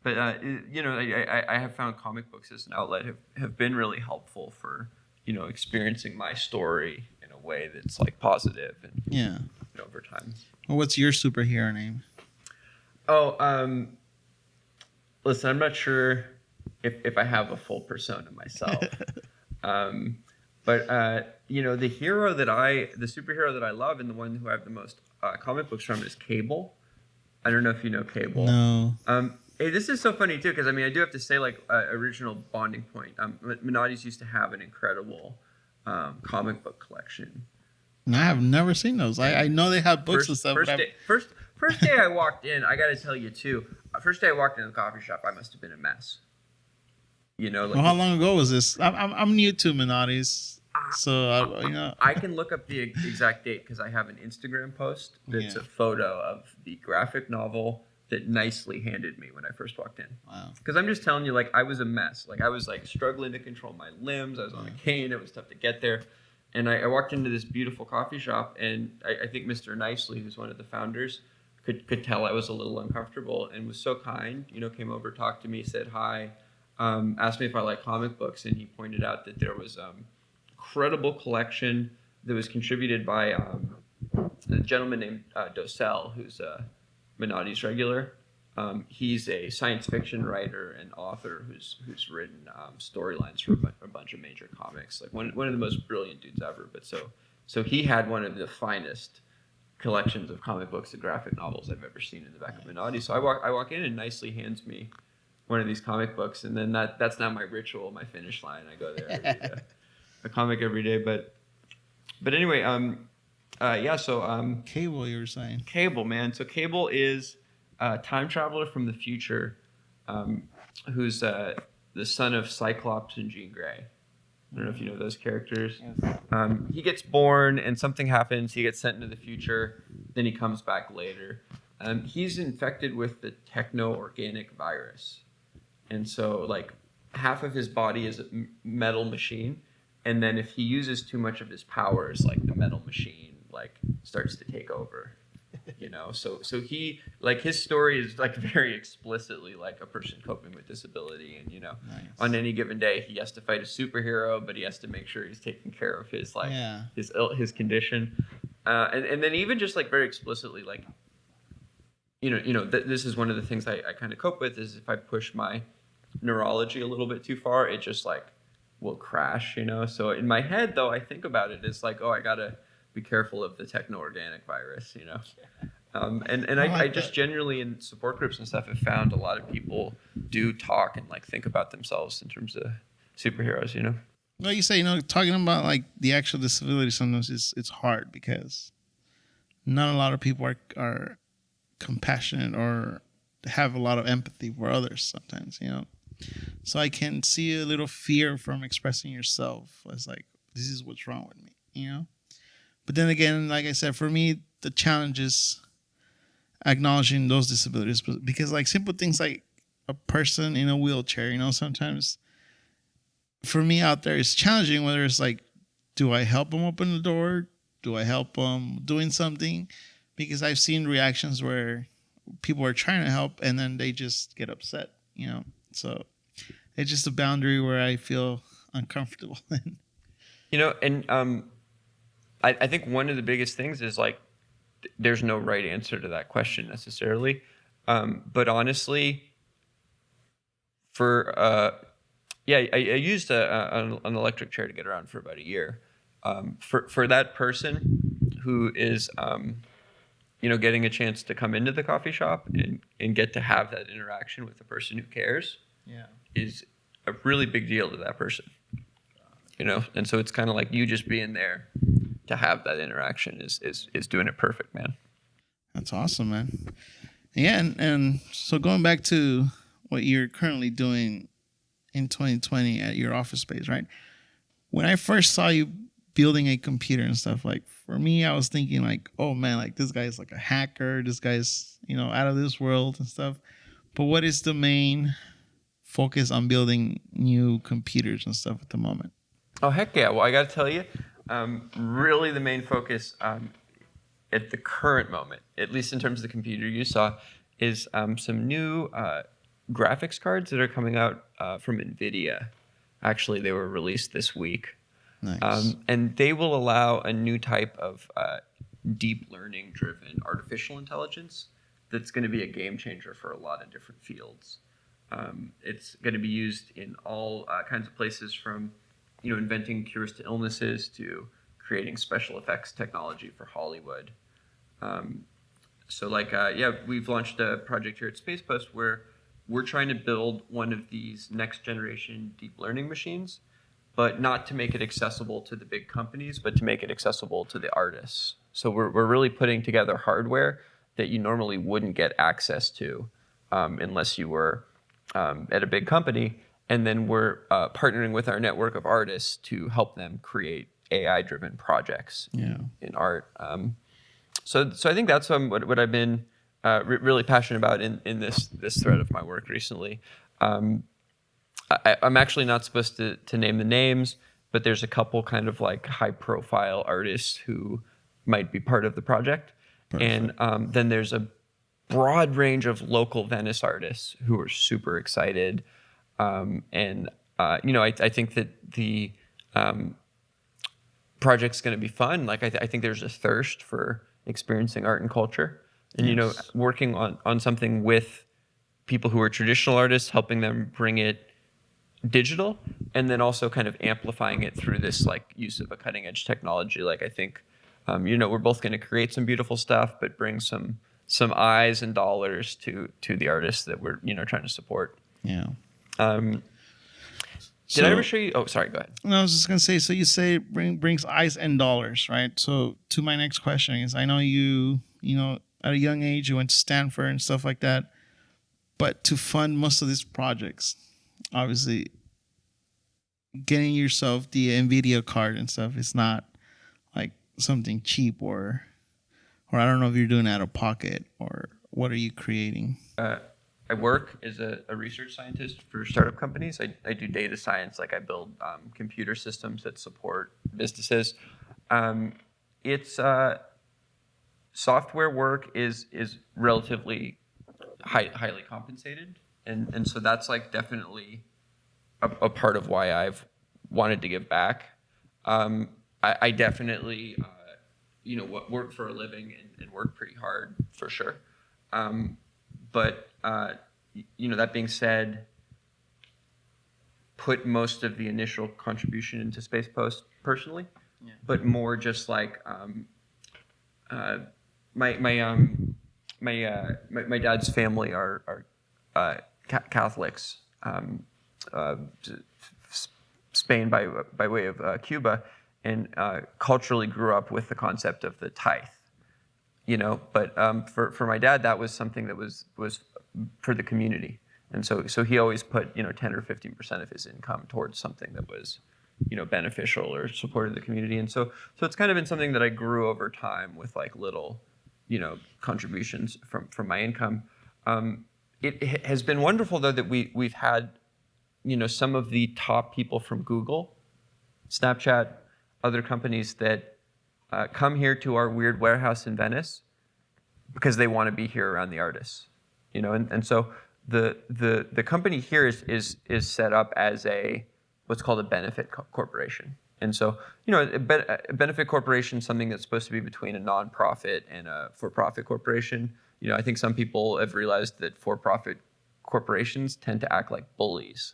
I have found comic books as an outlet have been really helpful for experiencing my story in a way that's like positive and Yeah. over time. Well, what's your superhero name? Oh, listen, I'm not sure if I have a full persona myself. But the superhero that I love and the one who I have the most comic books from is Cable. I don't know if you know Cable. No. Hey, this is so funny too, because I mean, I do have to say, like, original bonding point. Minotti's used to have an incredible comic book collection. No, I have never seen those. I know they have books and stuff. First day I walked in, I got to tell you too. First day I walked into the coffee shop, I must have been a mess. Well, how long ago was this? I'm new to Minotti's, so I can look up the exact date because I have an Instagram post that's a photo of the graphic novel that nicely handed me when I first walked in. Wow. Because I'm just telling you, like, I was a mess. Like, I was like struggling to control my limbs. I was on a cane. It was tough to get there. And I walked into this beautiful coffee shop, and I think Mr. Nicely, who's one of the founders, could tell I was a little uncomfortable and was so kind. Came over, talked to me, said hi, asked me if I like comic books, and he pointed out that there was incredible collection that was contributed by a gentleman named Docell, who's Minotti's regular. He's a science fiction writer and author who's written storylines for a bunch of major comics. Like one of the most brilliant dudes ever. But so he had one of the finest collections of comic books and graphic novels I've ever seen in the back of Minotti. So I walk in and nicely hands me one of these comic books, and then that's now my ritual, my finish line. I go there, read a comic every day. But anyway, So Cable, you were saying. Cable, man. So Cable is a time traveler from the future, who's the son of Cyclops and Jean Grey. I don't know if you know those characters. Yes. He gets born and something happens. He gets sent into the future. Then he comes back later. He's infected with the techno-organic virus. And so, like, half of his body is a metal machine. And then if he uses too much of his powers, like, the metal machine, like, starts to take over. So he, like, his story is like very explicitly like a person coping with disability, and nice. On any given day he has to fight a superhero, but he has to make sure he's taking care of his his condition, and then even just like very explicitly, like this is one of the things I kind of cope with is if I push my neurology a little bit too far, it just like will crash, So in my head though, I think about it as like, oh, I gotta be careful of the techno-organic virus, And I just generally in support groups and stuff have found a lot of people do talk and like think about themselves in terms of superheroes, Well, you say, talking about like the actual disability sometimes it's hard because not a lot of people are compassionate or have a lot of empathy for others sometimes, So I can see a little fear from expressing yourself as like, this is what's wrong with me, But then again, like I said, for me, the challenge is acknowledging those disabilities, because like simple things like a person in a wheelchair, sometimes for me out there, it's challenging. Whether it's like, do I help them open the door? Do I help them doing something? Because I've seen reactions where people are trying to help and then they just get upset. So it's just a boundary where I feel uncomfortable. And I think one of the biggest things is like there's no right answer to that question necessarily. But honestly, for I used an electric chair to get around for about a year. For that person who is getting a chance to come into the coffee shop and get to have that interaction with the person who cares, is a really big deal to that person. And so it's kind of like you just being there to have that interaction is doing it perfect, man. That's awesome, man. Yeah, and so going back to what you're currently doing in 2020 at your office space, right? When I first saw you building a computer and stuff, like for me, I was thinking like, oh man, like this guy's like a hacker. This guy's, out of this world and stuff. But what is the main focus on building new computers and stuff at the moment? Oh, heck yeah. Well, I got to tell you, really the main focus at the current moment, at least in terms of the computer you saw, is some new graphics cards that are coming out from NVIDIA. Actually, they were released this week. Nice. And they will allow a new type of deep learning driven artificial intelligence that's going to be a game changer for a lot of different fields. It's going to be used in all kinds of places, from inventing cures to illnesses to creating special effects technology for Hollywood. We've launched a project here at Space Post where we're trying to build one of these next generation deep learning machines, but not to make it accessible to the big companies, but to make it accessible to the artists. So we're really putting together hardware that you normally wouldn't get access to unless you were at a big company. And then we're partnering with our network of artists to help them create AI-driven projects in art. So I think that's what I've been really passionate about in this thread of my work recently. I'm actually not supposed to name the names, but there's a couple kind of like high-profile artists who might be part of the project. Perfect. And then there's a broad range of local Venice artists who are super excited. I think that the project's going to be fun. Like I think there's a thirst for experiencing art and culture, and working on something with people who are traditional artists, helping them bring it digital, and then also kind of amplifying it through this like use of a cutting edge technology. Like I think, we're both going to create some beautiful stuff, but bring some eyes and dollars to the artists that we're trying to support. Yeah. Did I ever show you? Oh, sorry. Go ahead. No, I was just gonna say. So you say brings eyes and dollars, right? So to my next question is, I know you at a young age you went to Stanford and stuff like that, but to fund most of these projects, obviously, getting yourself the NVIDIA card and stuff is not like something cheap, or I don't know if you're doing it out of pocket, or what are you creating? I work as a research scientist for startup companies. I do data science, like I build computer systems that support businesses. It's software work is relatively highly compensated, and so that's like definitely a part of why I've wanted to give back. I definitely work for a living and work pretty hard for sure. But that being said, put most of the initial contribution into Space Post personally, but more just like my dad's family are Catholics, Spain by way of Cuba, and culturally grew up with the concept of the tithe. But for my dad, that was something that was for the community, and so he always put 10 or 15% of his income towards something that was beneficial or supported the community, and so it's kind of been something that I grew over time with like little contributions from my income. It has been wonderful though that we've had some of the top people from Google, Snapchat, other companies that come here to our weird warehouse in Venice because they want to be here around the artists, and so the company here is set up as what's called a benefit corporation. And so, a benefit corporation is something that's supposed to be between a nonprofit and a for-profit corporation. I think some people have realized that for-profit corporations tend to act like bullies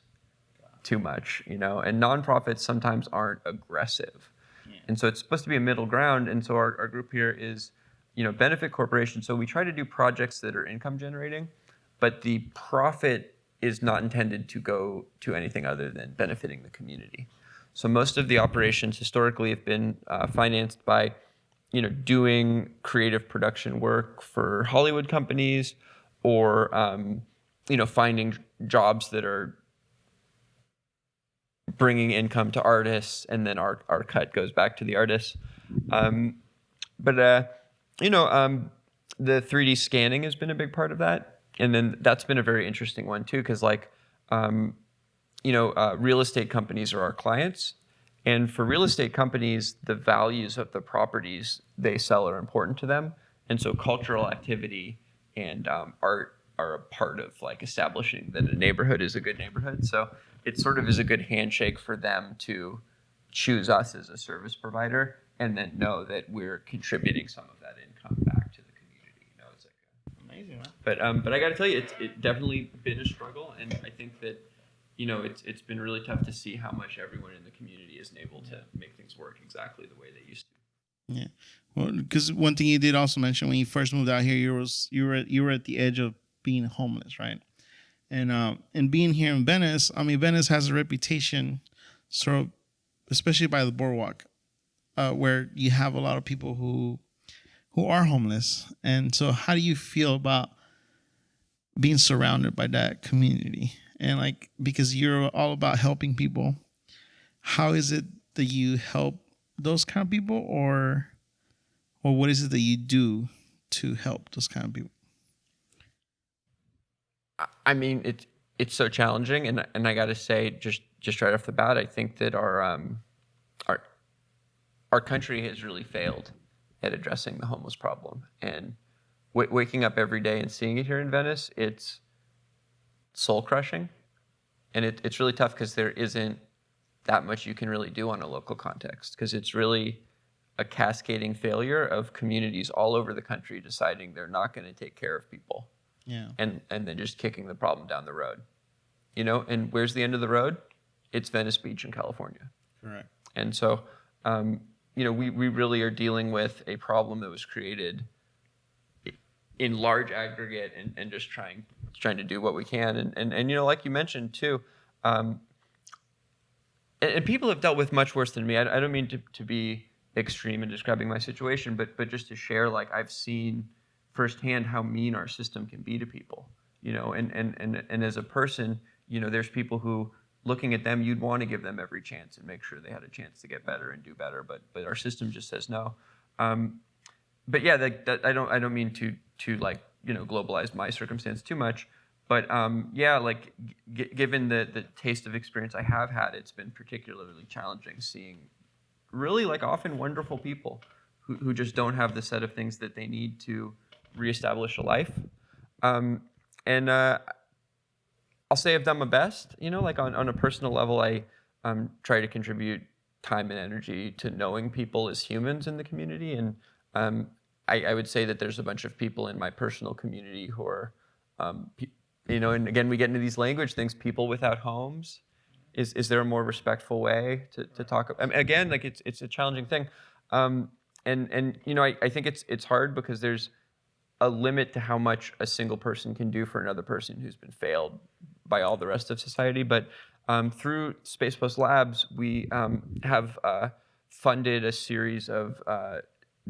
too much, and nonprofits sometimes aren't aggressive. Yeah. And so it's supposed to be a middle ground. And so our group here is, benefit corporation. So we try to do projects that are income generating, but the profit is not intended to go to anything other than benefiting the community. So most of the operations historically have been financed by, doing creative production work for Hollywood companies, or finding jobs that are bringing income to artists, and then our cut goes back to the artists. But the 3D scanning has been a big part of that, and then that's been a very interesting one too, because real estate companies are our clients. And for real estate companies, the values of the properties they sell are important to them. And so cultural activity and art are a part of establishing that a neighborhood is a good neighborhood. So it sort of is a good handshake for them to choose us as a service provider and then know that we're contributing some of that income back to the community. It's amazing, man. But I got to tell you, it's definitely been a struggle, and I think that it's been really tough to see how much everyone in the community isn't able to make things work exactly the way they used to. Yeah, well, because one thing you did also mention when you first moved out here, you were at the edge of being homeless, right? And being here in Venice, Venice has a reputation, sort of, especially by the boardwalk, where you have a lot of people who are homeless. And so, how do you feel about being surrounded by that community? And because you're all about helping people, how is it that you help those kind of people, or what is it that you do to help those kind of people? It's so challenging, and I got to say, just right off the bat, I think that our country has really failed at addressing the homeless problem. And waking up every day and seeing it here in Venice, it's soul crushing, and it's really tough because there isn't that much you can really do on a local context, because it's really a cascading failure of communities all over the country deciding they're not going to take care of people. Yeah. And then just kicking the problem down the road. And where's the end of the road? It's Venice Beach in California. Correct. And so we really are dealing with a problem that was created in large aggregate, and just trying to do what we can. And like you mentioned too, and people have dealt with much worse than me. I don't mean to be extreme in describing my situation, but just to share, I've seen firsthand how mean our system can be to people, and as a person, there's people who, looking at them, you'd want to give them every chance and make sure they had a chance to get better and do better, but our system just says no. But yeah, I don't mean to globalize my circumstance too much, but given the taste of experience I have had, it's been particularly challenging seeing really often wonderful people who just don't have the set of things that they need to reestablish a life. And I'll say I've done my best, on a personal level. I try to contribute time and energy to knowing people as humans in the community. And I would say that there's a bunch of people in my personal community who are, and again, we get into these language things, people without homes. Is there a more respectful way to talk? Again, it's a challenging thing. I think it's hard because there's a limit to how much a single person can do for another person who's been failed by all the rest of society. But through Space Post Labs, we have funded a series of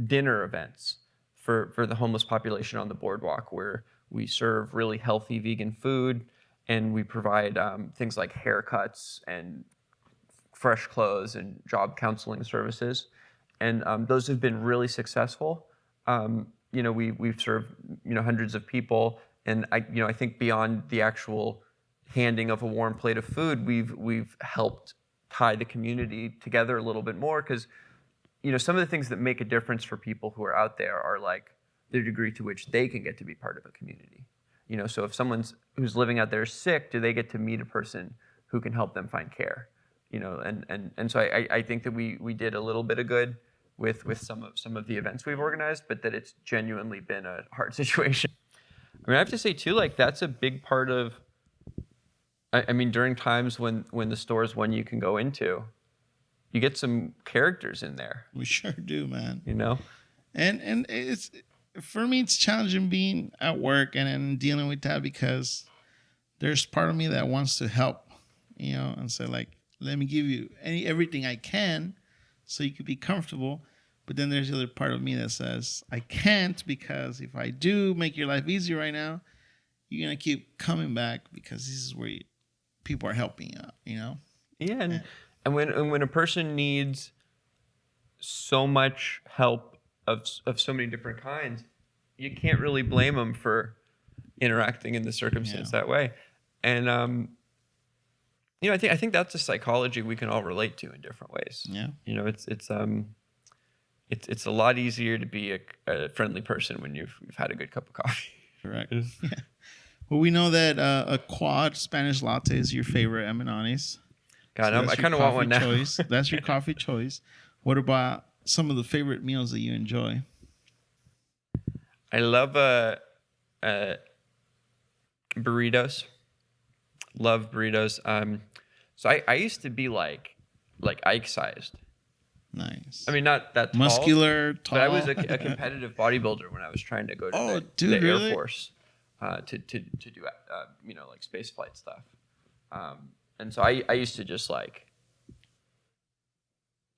dinner events for the homeless population on the boardwalk, where we serve really healthy vegan food, and we provide things like haircuts and fresh clothes and job counseling services. And those have been really successful. We've served hundreds of people, and I think beyond the actual handing of a warm plate of food, we've helped tie the community together a little bit more, because some of the things that make a difference for people who are out there are like the degree to which they can get to be part of a community. So if someone's who's living out there is sick, do they get to meet a person who can help them find care? And so I think that we did a little bit of good with some of the events we've organized, but that it's genuinely been a hard situation. I have to say too, like that's a big part of. During times when the store is one you can go into, you get some characters in there. We sure do, man. And it's, for me, it's challenging being at work and dealing with that, because there's part of me that wants to help, and say like, let me give you everything I can so you could be comfortable. But then there's the other part of me that says, I can't, because if I do make your life easier right now, you're going to keep coming back, because this is where people are helping you out, Yeah, and when a person needs so much help of so many different kinds, you can't really blame them for interacting in the circumstance that way. And I think that's a psychology we can all relate to in different ways. Yeah. It's a lot easier to be a friendly person when you've had a good cup of coffee. Correct. Yeah. Well, we know that a quad Spanish latte is your favorite M&Ani's. God, I kind of want one now. Choice. That's your coffee choice. What about some of the favorite meals that you enjoy? I love burritos. Love burritos. So I used to be like Ike-sized. Nice. Not that muscular, tall. But I was a competitive bodybuilder when I was trying to go to the really? Air Force to do like space flight stuff. And so I used to just like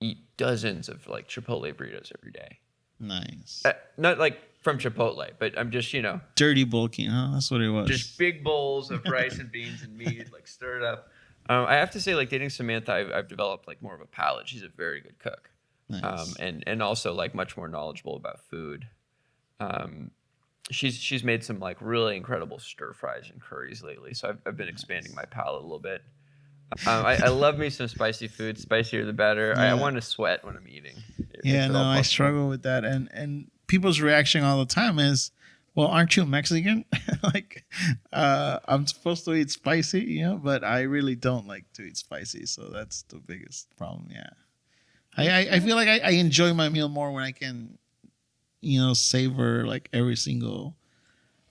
eat dozens of like Chipotle burritos every day. Nice. Not like from Chipotle, but I'm just dirty bulking, huh? That's what it was. Just big bowls of rice and beans and meat, like stir it up. I have to say, like dating Samantha, I've developed like more of a palate. She's a very good cook, nice. And also like much more knowledgeable about food. She's made some like really incredible stir fries and curries lately, so I've been expanding my palate a little bit. I love me some spicy food. Spicier the better. Yeah. I want to sweat when I'm eating. I struggle with that, and people's reaction all the time is, well, aren't you Mexican? Like, I'm supposed to eat spicy, but I really don't like to eat spicy. So that's the biggest problem. Yeah. I feel like I enjoy my meal more when I can, savor like every single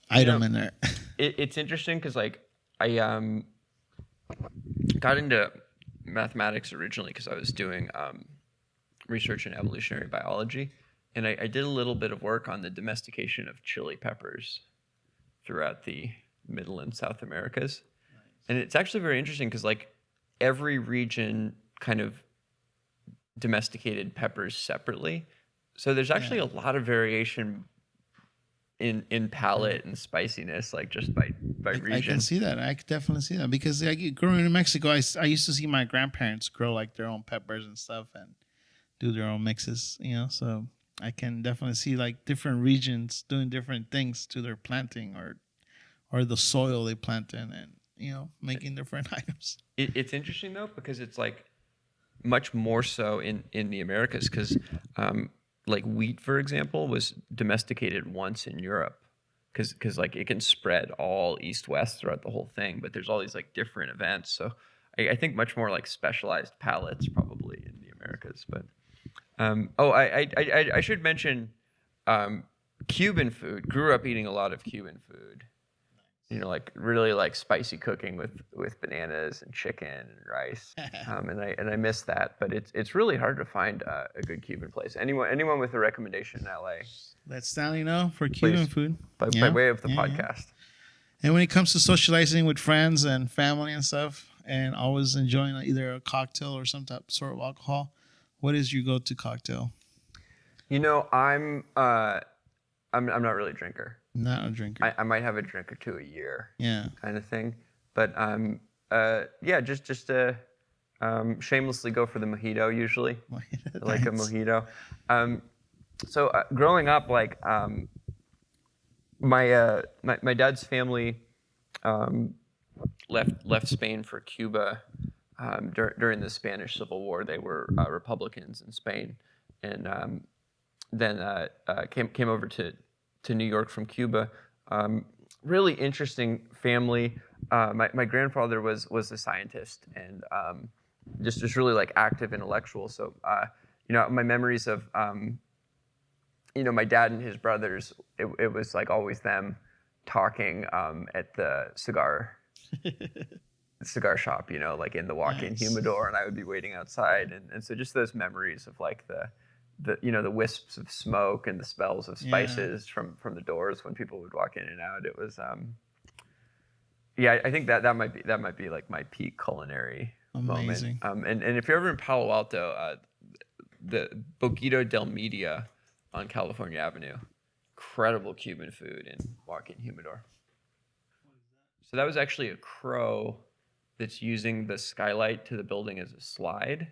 item in there. It's interesting because like I got into mathematics originally because I was doing research in evolutionary biology. And I did a little bit of work on the domestication of chili peppers throughout the Middle and South Americas. Nice. And it's actually very interesting because like every region kind of domesticated peppers separately. So there's actually a lot of variation in palate and spiciness, like just by region. I can see that. I could definitely see that because growing in Mexico, I used to see my grandparents grow like their own peppers and stuff and do their own mixes, so I can definitely see like different regions doing different things to their planting or the soil they plant in and, making different items. It's interesting though, because it's like much more so in the Americas because like wheat, for example, was domesticated once in Europe because like it can spread all east-west throughout the whole thing, but there's all these like different events. So I think much more like specialized palates probably in the Americas, but I should mention Cuban food. Grew up eating a lot of Cuban food. Nice. Like really like spicy cooking with bananas and chicken and rice. And I miss that. But it's really hard to find a good Cuban place. Anyone with a recommendation in LA? Let Stanley know for Cuban food. By way of the podcast. And when it comes to socializing with friends and family and stuff, and always enjoying either a cocktail or some sort of alcohol, what is your go-to cocktail? I'm not really a drinker. Not a drinker. I might have a drink or two a year. Yeah. Kind of thing. But just shamelessly go for the mojito usually. Like a mojito. So growing up, like my dad's family left Spain for Cuba during the Spanish Civil War. They were Republicans in Spain, and then came over to New York from Cuba. Really interesting family. My grandfather was a scientist and just really like active intellectual. So my memories of my dad and his brothers, it was like always them talking at the cigar shop, like in the walk-in humidor, and I would be waiting outside, and so just those memories of like the wisps of smoke and the smells of spices from the doors when people would walk in and out. It was I think that might be like my peak culinary Amazing. moment. And if you're ever in Palo Alto, the Boquito del Media on California Avenue, incredible Cuban food and walk-in humidor. So that was actually a crow that's using the skylight to the building as a slide.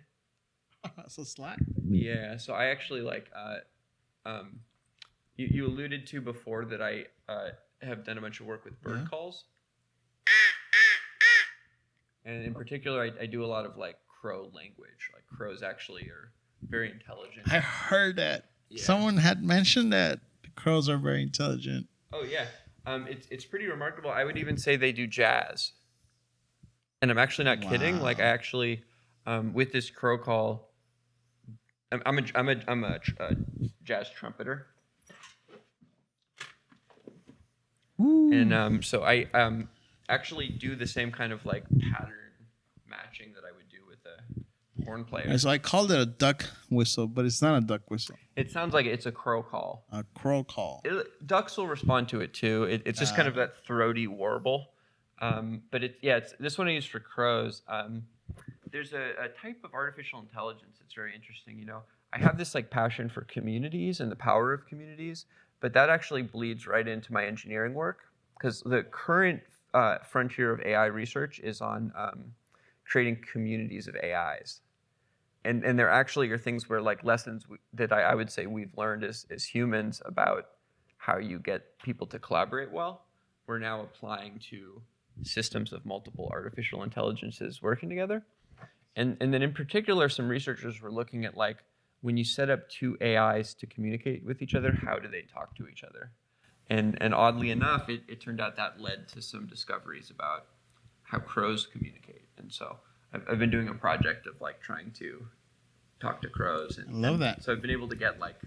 So slide. Yeah. So I actually you alluded to before that I have done a bunch of work with bird calls. And in particular, I do a lot of like crow language. Like crows actually are very intelligent. I heard that. Yeah. Someone had mentioned that the crows are very intelligent. Oh yeah. It's pretty remarkable. I would even say they do jazz. And I'm actually not kidding. Like I actually, with this crow call, I'm a jazz trumpeter. Ooh. And so I actually do the same kind of like pattern matching that I would do with a horn player. So I called it a duck whistle, but it's not a duck whistle. It sounds like it's a crow call. A crow call. Ducks will respond to it too. It's just kind of that throaty warble. But it's this one I use for crows. There's a type of artificial intelligence that's very interesting. I have this like passion for communities and the power of communities, but that actually bleeds right into my engineering work because the current frontier of AI research is on creating communities of AIs. And there actually are things where like lessons that I would say we've learned as humans about how you get people to collaborate well, we're now applying to systems of multiple artificial intelligences working together. And then in particular, some researchers were looking at like when you set up two AIs to communicate with each other, how do they talk to each other? And oddly enough, it turned out that led to some discoveries about how crows communicate. And so I've been doing a project of like trying to talk to crows. I love that. So I've been able to get like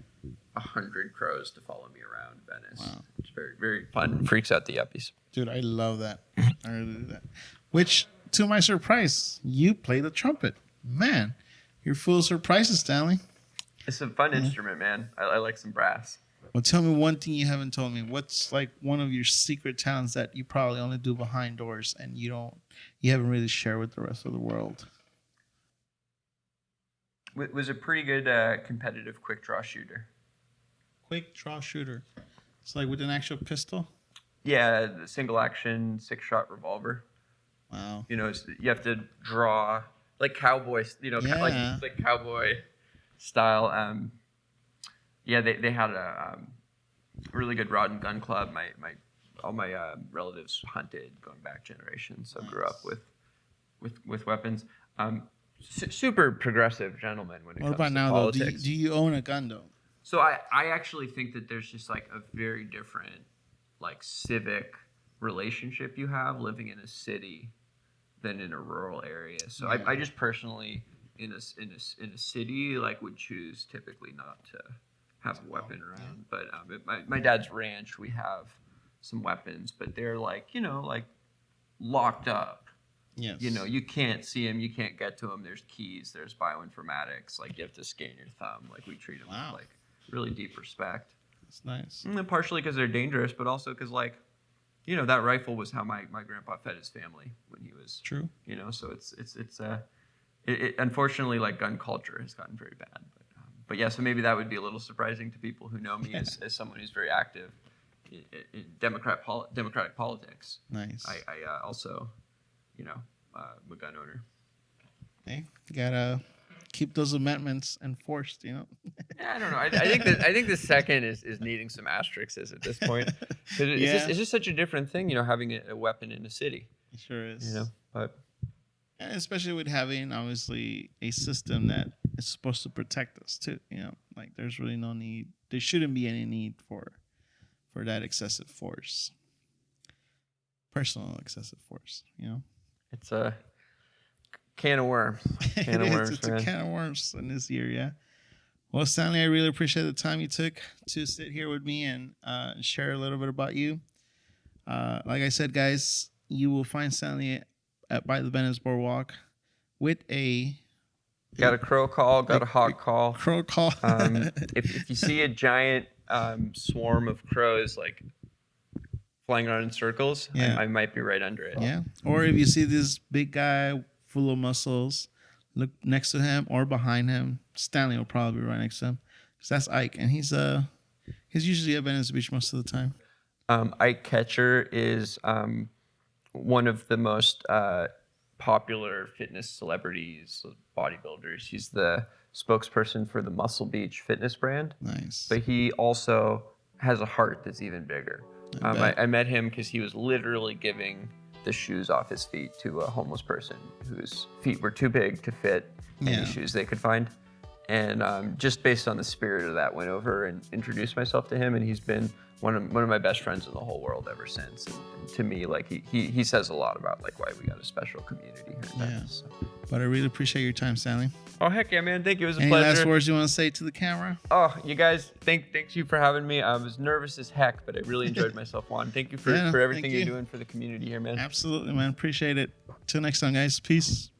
100 crows to follow me around Venice. Wow. It's very, very fun. Freaks out the yuppies. Dude, I love that. I really do that. Which, to my surprise, you play the trumpet. Man, you're full of surprises, Stanley. It's a fun instrument, man. I like some brass. Well, tell me one thing you haven't told me. What's like one of your secret talents that you probably only do behind doors and you haven't really shared with the rest of the world? Was a pretty good competitive quick draw shooter. Quick draw shooter. It's like with an actual pistol? Yeah, the single action 6-shot revolver. Wow. You have to draw like cowboys, like cowboy style. They had a really good rod and gun club. All my relatives hunted going back generations, so grew up with weapons. Super progressive gentleman when it comes to politics. What about now, though? Do you own a gun, though? So I actually think that there's just like a very different like civic relationship you have living in a city than in a rural area. So I just personally in a city like would choose typically not to have a weapon around. But at my dad's ranch we have some weapons, but they're like like locked up. Yes. You can't see them, you can't get to them. There's keys, there's bioinformatics. Like you have to scan your thumb. Like we treat them with like really deep respect. That's nice. And partially because they're dangerous, but also because like, that rifle was how my grandpa fed his family when he was true. So it unfortunately like gun culture has gotten very bad. But yeah, so maybe that would be a little surprising to people who know me as someone who's very active in democratic politics. Nice. I also, I'm a gun owner. Hey, you gotta keep those amendments enforced, Yeah, I don't know. I think the second is needing some asterisks at this point. Because it's just such a different thing, having a weapon in a city. It sure is. You know, but And especially with having obviously a system that is supposed to protect us too. You know, like there's really no need. There shouldn't be any need for that excessive force, personal excessive force. You know, it's a can of worms. Can it of is. worms, It's man. a can of worms in this year. Yeah. Well, Stanley, I really appreciate the time you took to sit here with me and share a little bit about you. Like I said, guys, you will find Stanley by the Venice Boardwalk with a Got a crow call, got a hawk call. crow call. If you see a giant swarm of crows like flying around in circles, Yeah. I might be right under it. Yeah. Or if you see this big guy full of muscles, look next to him or behind him. Stanley will probably be right next to him, because that's Ike, and he's usually at Venice Beach most of the time. Ike Ketcher is one of the most popular fitness celebrities, bodybuilders. He's the spokesperson for the Muscle Beach fitness brand, Nice. but he also has a heart that's even bigger. bet. I met him because he was literally giving the shoes off his feet to a homeless person whose feet were too big to fit Yeah. any shoes they could find. And just based on the spirit of that, went over and introduced myself to him, and he's been one of my best friends in the whole world ever since. And to me, like he says a lot about like why we got a special community here in Yeah. Venice. So. But I really appreciate your time, Stanley. Oh heck yeah, man! Thank you. It was a Any pleasure. last words you want to say to the camera? Oh, you guys, thanks you for having me. I was nervous as heck, but I really enjoyed myself, Juan. Thank you for Yeah, everything thank you're you. doing for the community here, man. Absolutely, man. Appreciate it. Till next time, guys. Peace.